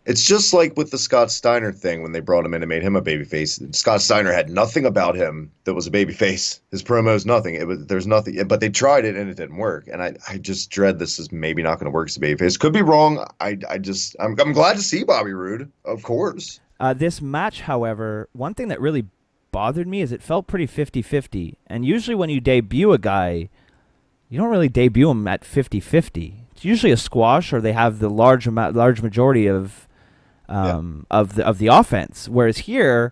It's just like with the Scott Steiner thing when they brought him in and made him a babyface. Scott Steiner had nothing about him that was a babyface. His promos, nothing. There's nothing. But they tried it and it didn't work. And I just dread this is maybe not going to work as a babyface. Could be wrong. I'm glad to see Bobby Roode, of course. This match, however, one thing that really bothered me is it felt pretty 50-50. And usually when you debut a guy, you don't really debut him at 50-50. It's usually a squash, or they have the large majority of the offense, whereas here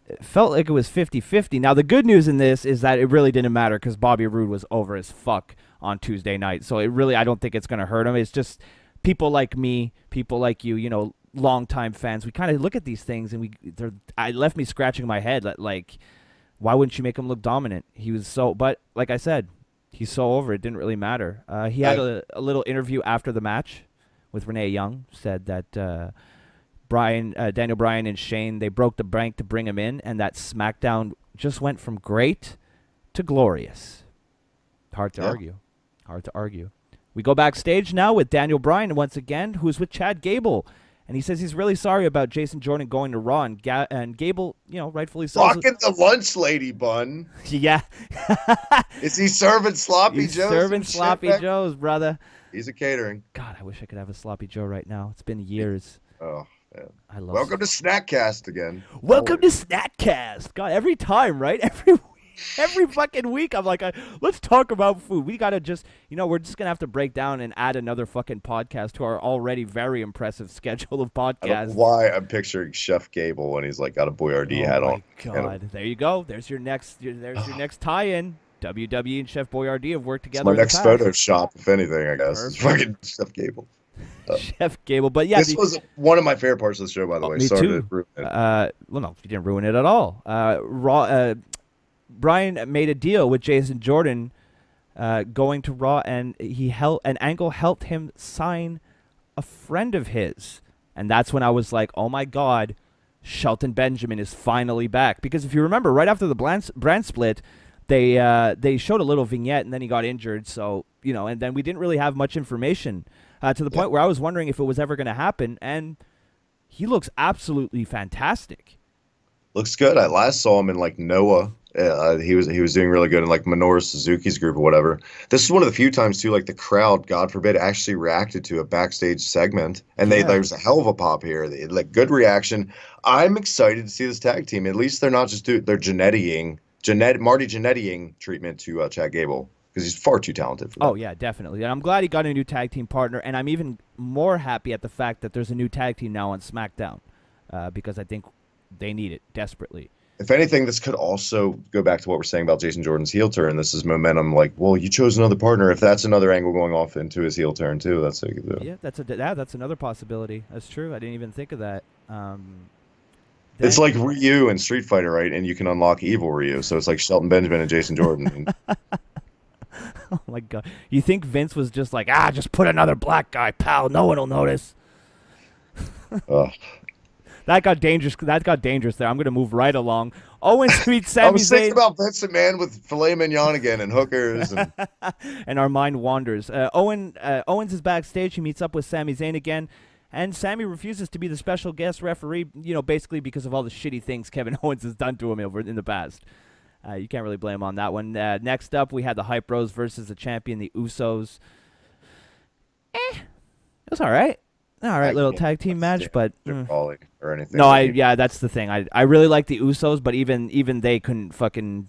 it felt like it was 50-50. Now the good news in this is that it really didn't matter because Bobby Roode was over as fuck on Tuesday night, so I don't think it's going to hurt him. It's just people like me, people like you, longtime fans, we kind of look at these things and I left me scratching my head like, why wouldn't you make him look dominant? But like I said, he's so over, it didn't really matter. He had a little interview after the match with Renee Young, said that Daniel Bryan and Shane, they broke the bank to bring him in, and that SmackDown just went from great to glorious. Hard to argue. We go backstage now with Daniel Bryan once again, who's with Chad Gable, and he says he's really sorry about Jason Jordan going to Raw, and Gable, rightfully so. Rocking the lunch lady bun. Yeah. Is he serving sloppy joes? Serving sloppy joes, brother. He's a catering. God, I wish I could have a sloppy Joe right now. It's been years. Oh. Yeah. Welcome to Snackcast again. Welcome to Snackcast. God, every time, right? Every week. Every fucking week, I'm like, let's talk about food. We got to just, we're just going to have to break down and add another fucking podcast to our already very impressive schedule of I don't know podcasts. why I'm picturing Chef Gable when he's like got a Boyardee hat on. Oh, my God. There you go. There's your next tie-in. WWE and Chef Boyardee have worked together. It's my next Photoshop, if anything, I guess. It's fucking Chef Gable. Chef Gable. But yeah. This was one of my favorite parts of the show, by the way. Me Sorry too. to ruin it. Well, no, you didn't ruin it at all. Brian made a deal with Jason Jordan going to Raw, and Angle helped him sign a friend of his. And that's when I was like, oh, my God, Shelton Benjamin is finally back. Because if you remember, right after the brand split, they showed a little vignette, and then he got injured. So, and then we didn't really have much information to the point where I was wondering if it was ever going to happen. And he looks absolutely fantastic. Looks good. I last saw him in like Noah. He was doing really good in like Minoru Suzuki's group or whatever. This is one of the few times too, like the crowd, God forbid, actually reacted to a backstage segment, and there's a hell of a pop here. Like good reaction. I'm excited to see this tag team. At least they're not just Marty Jannettying treatment to Chad Gable, because he's far too talented for that. Oh yeah, definitely. And I'm glad he got a new tag team partner, and I'm even more happy at the fact that there's a new tag team now on SmackDown, because I think they need it desperately. If anything, this could also go back to what we're saying about Jason Jordan's heel turn. This is momentum. Like, well, you chose another partner. If that's another angle going off into his heel turn too, that's what you could do. Yeah, that's another possibility. That's true. I didn't even think of that. It's like Ryu and Street Fighter, right? And you can unlock evil Ryu. So it's like Shelton Benjamin and Jason Jordan. Oh my God! You think Vince was just like, just put another black guy, pal. No one will notice. That got dangerous. There. I'm going to move right along. Owens meets Sami Zayn. I was thinking about Vince McMahon with filet mignon again and hookers. And, and our mind wanders. Owens is backstage. He meets up with Sami Zayn again. And Sami refuses to be the special guest referee, basically because of all the shitty things Kevin Owens has done to him in the past. You can't really blame him on that one. Next up, we had the Hype Bros versus the champion, the Usos. It was all right. All right, little tag team match, but or anything. No, that's the thing. I really like the Usos, but even they couldn't fucking,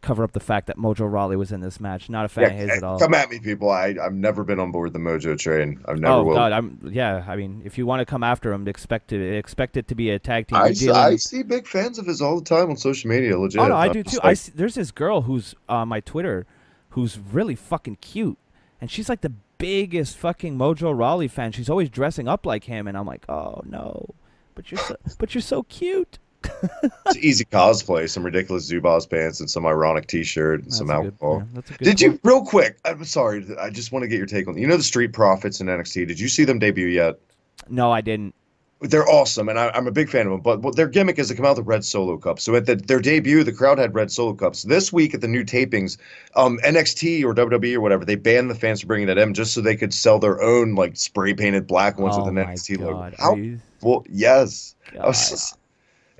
cover up the fact that Mojo Rawley was in this match. Not a fan of his at all. Come at me, people. I've never been on board the Mojo train. I've never will. Oh God, I mean, if you want to come after him, expect it to be a tag team. I see big fans of his all the time on social media. Legit. Oh no, I do too. There's this girl who's on my Twitter, who's really fucking cute, and she's like the biggest fucking Mojo Rawley fan. She's always dressing up like him, and I'm like, oh no, but you're so cute. It's easy cosplay, some ridiculous Zubaz pants and some ironic T-shirt and some alcohol. Did you, real quick, I'm sorry, I just want to get your take on, the Street Profits in NXT, did you see them debut yet? No, I didn't. They're awesome, and I'm a big fan of them, but their gimmick is to come out with red Solo Cups. So at their debut, the crowd had red Solo Cups. This week at the new tapings, NXT or WWE or whatever, they banned the fans from bringing that in just so they could sell their own like spray-painted black ones with an NXT logo. Well, yes.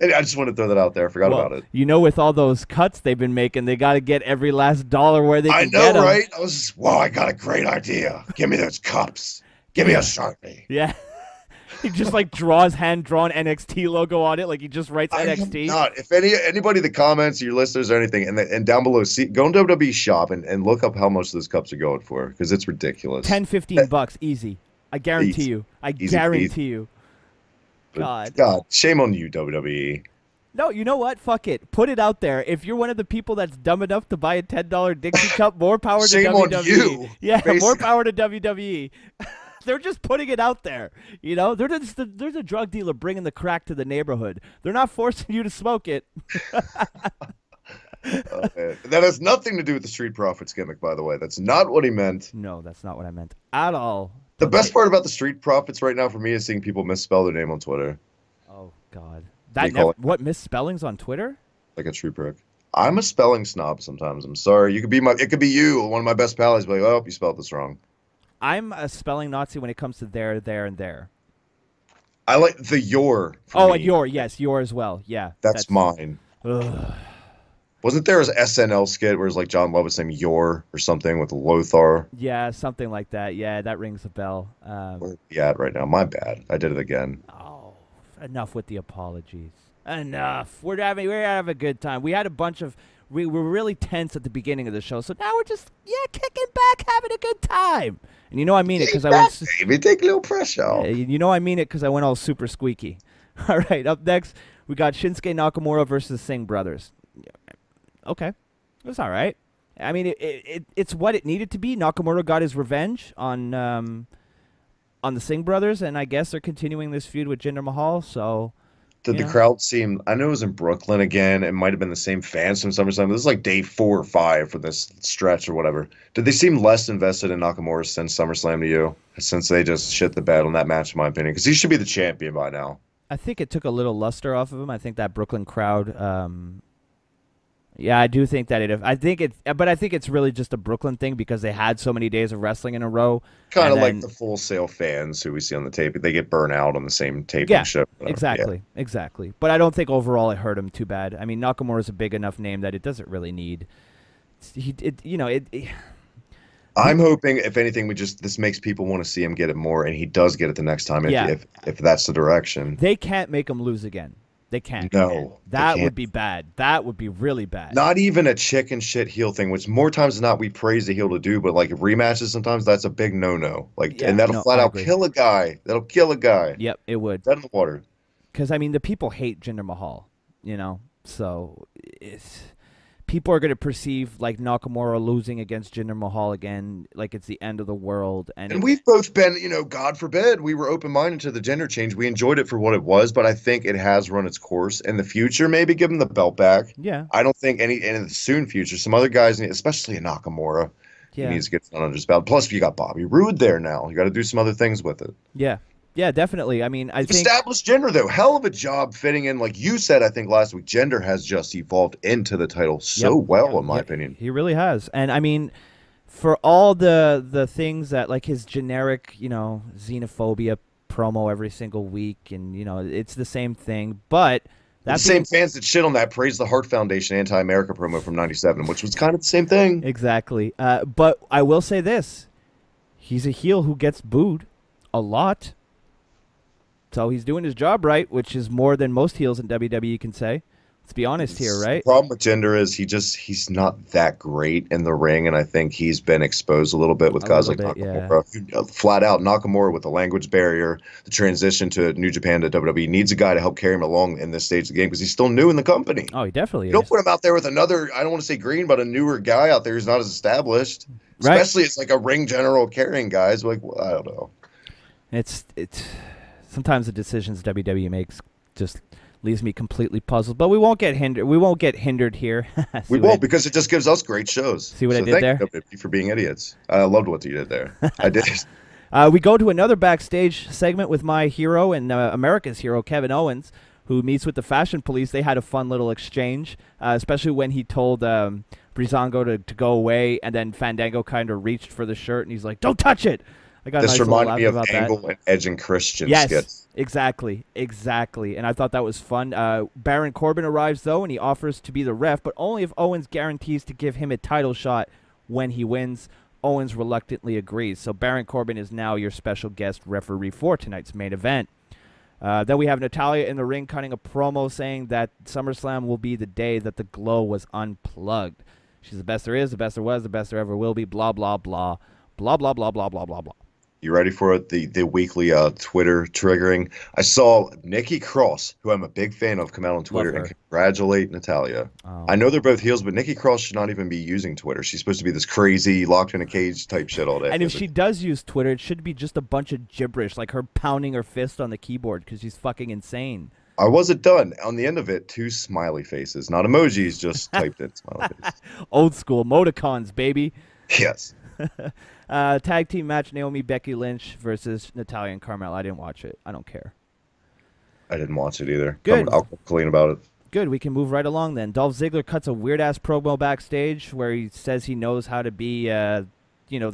I just want to throw that out there. I forgot about it. With all those cuts they've been making, they got to get every last dollar where they can get them. I know, right? I was just, I got a great idea. Give me those cups. Give me a Sharpie. Yeah. He just like draws hand-drawn NXT logo on it, like he just writes NXT. Not. If anybody that comments, your listeners or anything, and down below, go on WWE shop and look up how much those cups are going for, because it's ridiculous. $10-15 easy. I guarantee you. I guarantee you. God, shame on you, WWE. No, you know what? Fuck it. Put it out there. If you're one of the people that's dumb enough to buy a $10 Dixie cup, more power to WWE. On you, yeah, basically. More power to WWE. They're just putting it out there. They're a drug dealer bringing the crack to the neighborhood. They're not forcing you to smoke it. That has nothing to do with the Street Profits gimmick, by the way. That's not what he meant. No, that's not what I meant at all. The best part about the Street Profits right now for me is seeing people misspell their name on Twitter. Oh, God. What, misspellings on Twitter? Like a true prick. I'm a spelling snob sometimes. I'm sorry. It could be you, one of my best pals. Be like, oh, you spelled this wrong. I'm a spelling Nazi when it comes to there, and there. I like the your. And your, yes, your as well. Yeah. That's mine. Ugh. Wasn't there an SNL skit where it's like John Lovitz named Yor or something with Lothar? Yeah, something like that. Yeah, that rings a bell. Where are we at right now? My bad. I did it again. Oh, enough with the apologies. Enough. We're having a good time. We had a bunch of we were really tense at the beginning of the show, so now we're just kicking back, having a good time. And you know I mean it because I went. Baby, take a little pressure off. You know I mean it because I went all super squeaky. All right, up next we got Shinsuke Nakamura versus Singh brothers. Okay, it was all right. I mean, it's what it needed to be. Nakamura got his revenge on the Singh brothers, and I guess they're continuing this feud with Jinder Mahal. So, did the crowd seem? I know it was in Brooklyn again. It might have been the same fans from SummerSlam. This is like day 4 or 5 for this stretch or whatever. Did they seem less invested in Nakamura since SummerSlam to you? Since they just shit the bed on that match, in my opinion, because he should be the champion by now. I think it took a little luster off of him. I think that Brooklyn crowd. Yeah, I do think that but I think it's really just a Brooklyn thing because they had so many days of wrestling in a row. Kind of like the Full Sail fans who we see on the tape. They get burnt out on the same taping show. Exactly. But I don't think overall it hurt him too bad. I mean, Nakamura is a big enough name that it doesn't really need. I'm hoping, if anything, this makes people want to see him get it more, and he does get it the next time if that's the direction. They can't make him lose again. They can't. No. That would be bad. That would be really bad. Not even a chicken shit heel thing, which more times than not we praise the heel to do, but like rematches sometimes that's a big no-no. And that'll flat out kill a guy. That'll kill a guy. Yep, it would. Dead in the water. Because, I mean, the people hate Jinder Mahal, so people are going to perceive like Nakamura losing against Jinder Mahal again like it's the end of the world. And we've both been, God forbid, we were open-minded to the gender change. We enjoyed it for what it was, but I think it has run its course. In the future, maybe give him the belt back. Yeah. I don't think in the soon future, some other guys, especially Nakamura, he needs to get done under his belt. Plus, you got Bobby Roode there now. You got to do some other things with it. Yeah. Yeah, definitely. I mean, I think established gender though, hell of a job fitting in. Like you said, I think last week, gender has just evolved into the title well, in my opinion. He really has. And I mean, for all the things that like his generic, xenophobia promo every single week, and it's the same thing. But the same fans that shit on that praise the Hart Foundation anti-America promo from '97, which was kind of the same thing. Exactly. But I will say this: he's a heel who gets booed a lot. So he's doing his job right, which is more than most heels in WWE can say. Let's be honest here, right? The problem with Jinder is he's not that great in the ring, and I think he's been exposed a little bit with guys like Nakamura. Yeah. Flat out, Nakamura with the language barrier, the transition to New Japan to WWE, needs a guy to help carry him along in this stage of the game because he's still new in the company. Oh, he definitely is. Don't put him out there with another, I don't want to say green, but a newer guy out there who's not as established. Right. Especially as like a ring general carrying guys. Like, well, I don't know. It's sometimes the decisions WWE makes just leaves me completely puzzled. But we won't get hindered. We won't get hindered here. We won't because it just gives us great shows. See what I did there? Thank you for being idiots. I loved what you did there. I did. We go to another backstage segment with my hero and America's hero, Kevin Owens, who meets with the Fashion Police. They had a fun little exchange, especially when he told Breezango to go away, and then Fandango kind of reached for the shirt, and he's like, "Don't touch it." I got this a nice reminded me of about Angle that. and Edge and Christian yes, skits. Exactly. And I thought that was fun. Baron Corbin arrives, though, and he offers to be the ref, but only if Owens guarantees to give him a title shot when he wins. Owens reluctantly agrees. So Baron Corbin is now your special guest referee for tonight's main event. Then we have Natalya in the ring cutting a promo saying that SummerSlam will be the day that the Glow was unplugged. She's the best there is, the best there was, the best there ever will be, blah, blah, blah, blah, blah, blah, blah, blah, blah, blah. You ready for it? The weekly Twitter triggering. I saw Nikki Cross, who I'm a big fan of, come out on Twitter and congratulate Natalya. Oh. I know they're both heels, but Nikki Cross should not even be using Twitter. She's supposed to be this crazy, locked in a cage type shit all day. And if she does use Twitter, it should be just a bunch of gibberish, like her pounding her fist on the keyboard because she's fucking insane. I wasn't done. On the end of it, 2 smiley faces. Not emojis, just typed in smiley faces. Old school. Emoticons, baby. Yes. Tag team match, Naomi, Becky Lynch versus Natalya and Carmella. I didn't watch it. I don't care. I didn't watch it either. Good. I'll clean about it. Good. We can move right along then. Dolph Ziggler cuts a weird-ass promo backstage where he says he knows how to be, the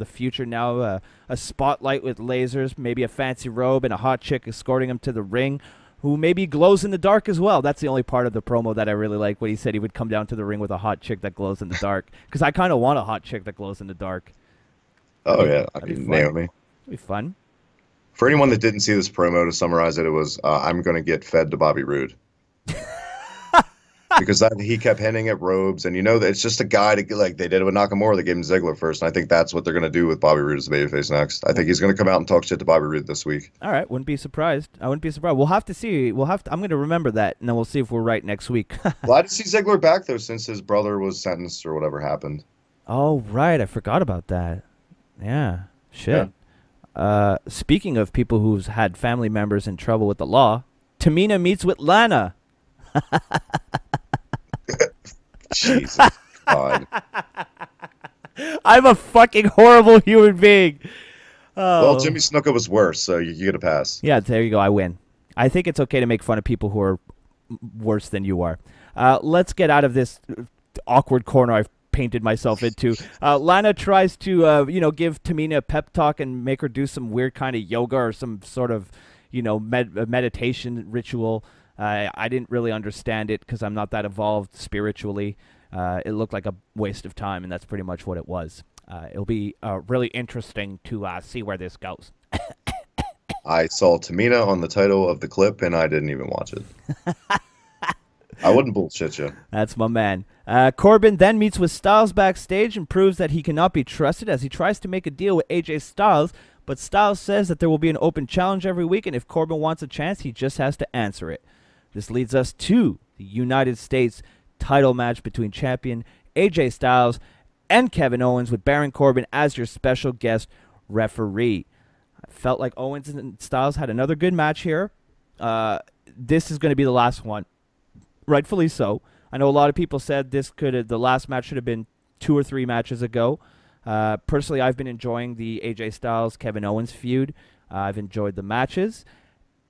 future now. A spotlight with lasers, maybe a fancy robe, and a hot chick escorting him to the ring, who maybe glows in the dark as well. That's the only part of the promo that I really like, when he said he would come down to the ring with a hot chick that glows in the dark. Because I kind of want a hot chick that glows in the dark. Oh, yeah. I mean, Naomi. It'd be fun. For anyone that didn't see this promo, to summarize it, it was, I'm going to get fed to Bobby Roode. because he kept hinting at robes, and that it's just a guy to like they did it with Nakamura. They gave him Ziggler first, and I think that's what they're going to do with Bobby Roode as the babyface next. I think he's going to come out and talk shit to Bobby Roode this week. All right, wouldn't be surprised. I wouldn't be surprised. We'll have to see. I'm going to remember that, and then we'll see if we're right next week. Glad to see Ziggler back though, since his brother was sentenced or whatever happened. Oh right, I forgot about that. Yeah, shit. Yeah. Speaking of people who's had family members in trouble with the law, Tamina meets with Lana. Jesus God. I'm a fucking horrible human being. Oh. Well, Jimmy Snuka was worse, so you get a pass. Yeah, there you go. I win. I think it's okay to make fun of people who are worse than you are. Let's get out of this awkward corner I've painted myself into. Lana tries to, give Tamina a pep talk and make her do some weird kind of yoga or some sort of, meditation ritual. I didn't really understand it because I'm not that evolved spiritually. It looked like a waste of time, and that's pretty much what it was. It'll be really interesting to see where this goes. I saw Tamina on the title of the clip, and I didn't even watch it. I wouldn't bullshit you. That's my man. Corbin then meets with Styles backstage and proves that he cannot be trusted as he tries to make a deal with AJ Styles, but Styles says that there will be an open challenge every week, and if Corbin wants a chance, he just has to answer it. This leads us to the United States title match between champion AJ Styles and Kevin Owens, with Baron Corbin as your special guest referee. I felt like Owens and Styles had another good match here. This is going to be the last one. Rightfully so. I know a lot of people said the last match should have been 2 or 3 matches ago. Personally, I've been enjoying the AJ Styles Kevin Owens feud. I've enjoyed the matches.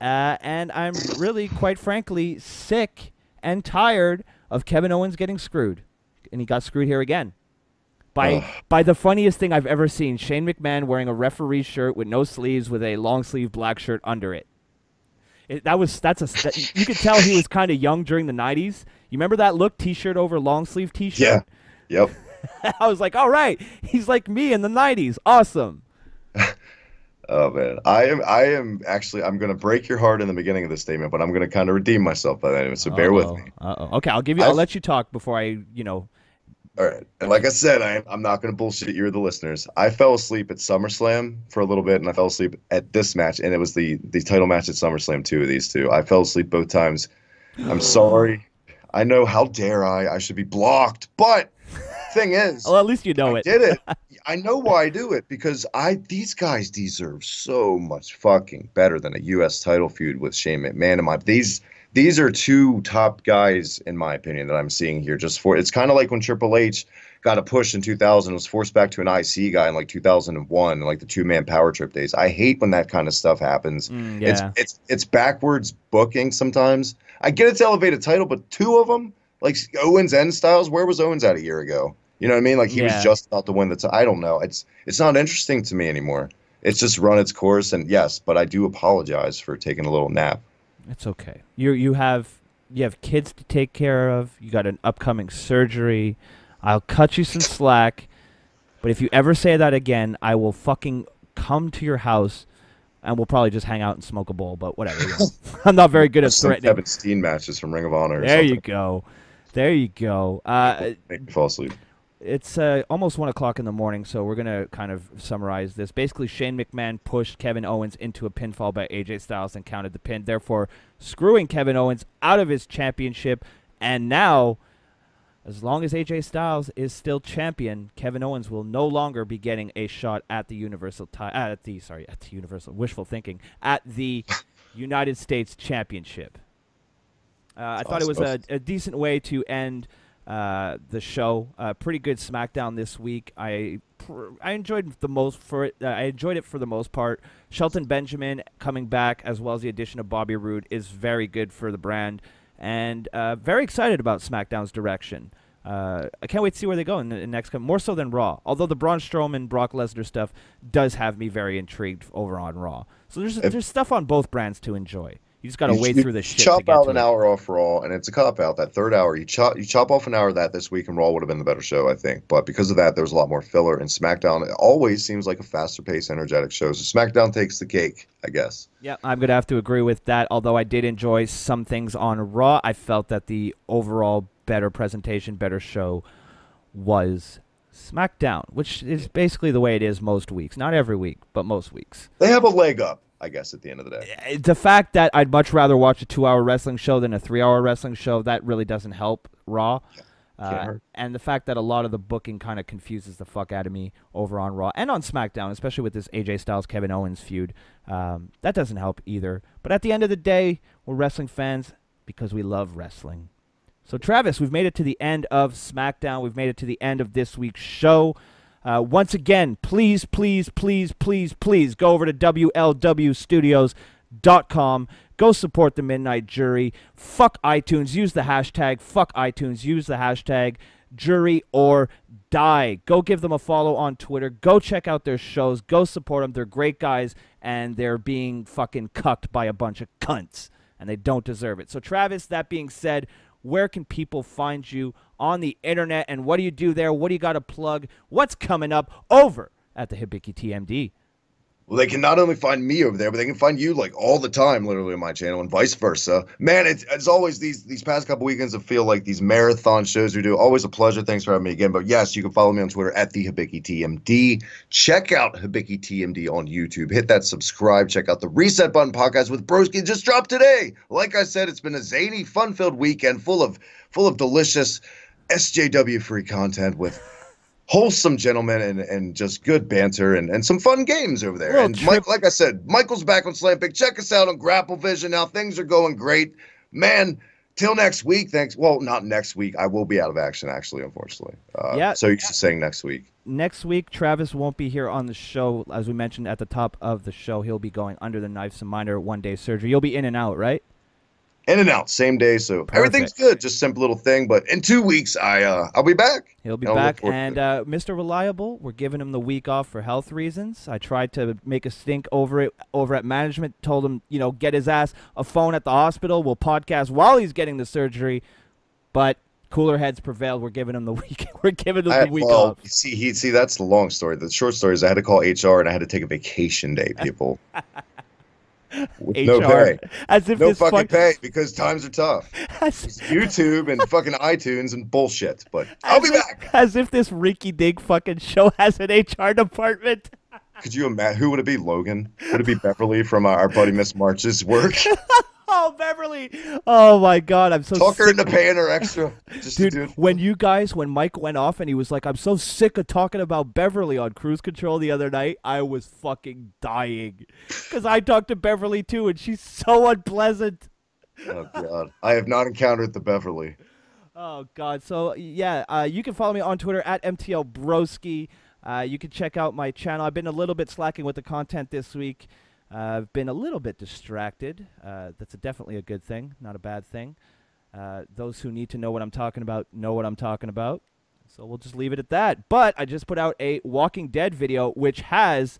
And I'm really, quite frankly, sick and tired of Kevin Owens getting screwed. And he got screwed here again. By the funniest thing I've ever seen, Shane McMahon wearing a referee shirt with no sleeves with a long sleeve black shirt under it. You could tell he was kind of young during the 90s. You remember that look, T-shirt over long sleeve T-shirt? Yeah. Yep. I was like, all right, he's like me in the 90s. Awesome. Oh man, I am actually, I'm going to break your heart in the beginning of this statement, but I'm going to kind of redeem myself by that, so bear with me. Okay, I'll let you talk before I. All right, and like I said, I'm not going to bullshit you or the listeners. I fell asleep at SummerSlam for a little bit, and I fell asleep at this match, and it was the title match at SummerSlam, two of these two. I fell asleep both times. I'm sorry. I know, how dare I? I should be blocked, but thing is, well, at least you know I it. did it. I know why I do it, because these guys deserve so much fucking better than a U.S. title feud with Shane McMahon. These are two top guys, in my opinion, that I'm seeing here. It's kind of like when Triple H got a push in 2000, was forced back to an IC guy in like 2001, like the 2-man power trip days. I hate when that kind of stuff happens. Yeah. It's backwards booking sometimes. I get it's elevated title, but two of them, like Owens and Styles, where was Owens at a year ago? You know what I mean? Like he was just about to win the title. I don't know. It's not interesting to me anymore. It's just run its course, and yes, but I do apologize for taking a little nap. It's okay. You have kids to take care of. You got an upcoming surgery. I'll cut you some slack, but if you ever say that again, I will fucking come to your house, and we'll probably just hang out and smoke a bowl. But whatever. I'm not very good at threatening. Kevin Steen matches from Ring of Honor. There you go. Make me fall asleep. It's almost 1 o'clock in the morning, so we're going to kind of summarize this. Basically, Shane McMahon pushed Kevin Owens into a pinfall by AJ Styles and counted the pin, therefore screwing Kevin Owens out of his championship. And now, as long as AJ Styles is still champion, Kevin Owens will no longer be getting a shot at the Universal wishful thinking, at the United States Championship. I thought it was a decent way to end the show. Pretty good SmackDown this week. I enjoyed it for the most part. Shelton Benjamin coming back, as well as the addition of Bobby Roode, is very good for the brand, and very excited about SmackDown's direction. I can't wait to see where they go in the next. More so than Raw, although the Braun Strowman, Brock Lesnar stuff does have me very intrigued over on Raw. So there's stuff on both brands to enjoy. You just got to wait through the shit. Chop out an hour off Raw, and it's a cop out. That third hour, you chop off an hour of that this week, and Raw would have been the better show, I think. But because of that, there was a lot more filler. And SmackDown, it always seems like a faster paced, energetic show. So SmackDown takes the cake, I guess. Yeah, I'm gonna have to agree with that. Although I did enjoy some things on Raw, I felt that the overall better presentation, better show was Smackdown, which is basically the way it is most weeks. Not every week, but most weeks. They have a leg up, I guess, at the end of the day. The fact that I'd much rather watch a 2-hour wrestling show than a 3-hour wrestling show, that really doesn't help Raw. And the fact that a lot of the booking kind of confuses the fuck out of me over on Raw and on SmackDown, especially with this AJ Styles, Kevin Owens feud. That doesn't help either. But at the end of the day, we're wrestling fans because we love wrestling. So, Travis, we've made it to the end of SmackDown. We've made it to the end of this week's show. Once again, please, please, please, please, please go over to WLWstudios.com. Go support the Midnight Jury. Fuck iTunes. Use the hashtag. Fuck iTunes. Use the hashtag Jury or Die. Go give them a follow on Twitter. Go check out their shows. Go support them. They're great guys, and they're being fucking cucked by a bunch of cunts, and they don't deserve it. So, Travis, that being said, where can people find you on the internet, and what do you do there? What do you got to plug? What's coming up over at the Hibiki TMD? Well, they can not only find me over there, but they can find you like all the time, literally on my channel, and vice versa. Man, it's always these past couple weekends that feel like these marathon shows we do. Always a pleasure. Thanks for having me again. But yes, you can follow me on Twitter at the Hibiki TMD. Check out Hibiki TMD on YouTube. Hit that subscribe. Check out the Reset Button podcast with Broski. It just dropped today. Like I said, it's been a zany, fun-filled weekend full of delicious SJW free content with wholesome gentlemen and just good banter and some fun games over there. And Mike, like I said, Michael's back on Slam Pick. Check us out on Grapple Vision. Now things are going great. Man, till next week. Thanks. Well, not next week. I will be out of action, actually, unfortunately. So you're just saying next week. Next week, Travis won't be here on the show. As we mentioned at the top of the show, he'll be going under the knife, some minor one-day surgery. You'll be in and out, right? In and out, same day, so Perfect. Everything's good. Just simple little thing. But in 2 weeks, I'll be back. He'll be back, and Mr. Reliable, we're giving him the week off for health reasons. I tried to make a stink over at management. Told him, get his ass a phone at the hospital. We'll podcast while he's getting the surgery, but cooler heads prevailed. We're giving him the week. We're giving him the week off. See, that's the long story. The short story is I had to call HR and I had to take a vacation day, people. With no pay. As if no fucking pay because times are tough. It's YouTube and fucking iTunes and bullshit. But I'll be back. As if this rinky dink fucking show has an HR department. Could you imagine? Who would it be? Logan? Would it be Beverly from our buddy Miss March's work? Oh, Beverly. Oh, my God. I'm so Talk her sick. into paying her extra. Dude, when Mike went off and he was like, I'm so sick of talking about Beverly on Cruise Control the other night, I was fucking dying. Because I talked to Beverly, too, and she's so unpleasant. Oh, God. I have not encountered the Beverly. Oh, God. So, yeah, you can follow me on Twitter at MTLBroski. You can check out my channel. I've been a little bit slacking with the content this week. I've been a little bit distracted. That's definitely a good thing, not a bad thing. Those who need to know what I'm talking about know what I'm talking about. So we'll just leave it at that. But I just put out a Walking Dead video, which has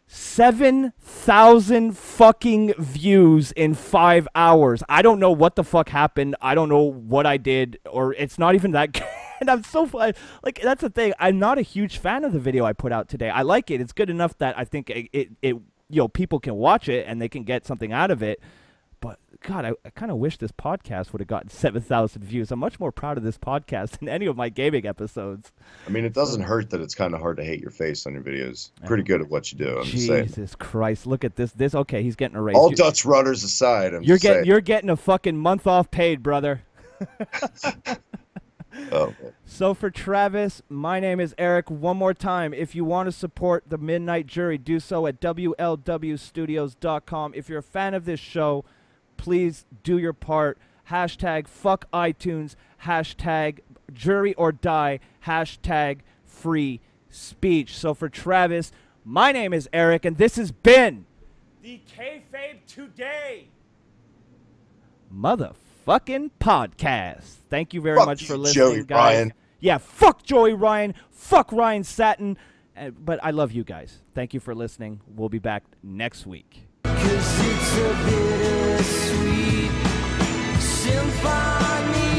7,000 fucking views in 5 hours. I don't know what the fuck happened. I don't know what I did, or it's not even that good. And I'm so like, that's the thing. I'm not a huge fan of the video I put out today. I like it. It's good enough that I think it people can watch it and they can get something out of it. But God, I kind of wish this podcast would have gotten 7,000 views. I'm much more proud of this podcast than any of my gaming episodes. I mean, it doesn't hurt that it's kind of hard to hate your face on your videos. Pretty good at what you do. I'm just saying. Jesus Christ! Look at this. Okay, he's getting a raise. All Dutch runners aside, you're getting a fucking month off paid, brother. Oh. So for Travis, my name is Eric. One more time, if you want to support the Midnight Jury, do so at WLWstudios.com. If you're a fan of this show, please do your part. Hashtag fuck iTunes. Hashtag jury or die. Hashtag free speech. So for Travis, my name is Eric, and this has been the Kayfabe Today motherfucking podcast. Thank you very much for listening, Joey guys. Ryan. Yeah, fuck Joey Ryan. Fuck Ryan Satin. But I love you guys. Thank you for listening. We'll be back next week. 'Cause it's a bittersweet symphony.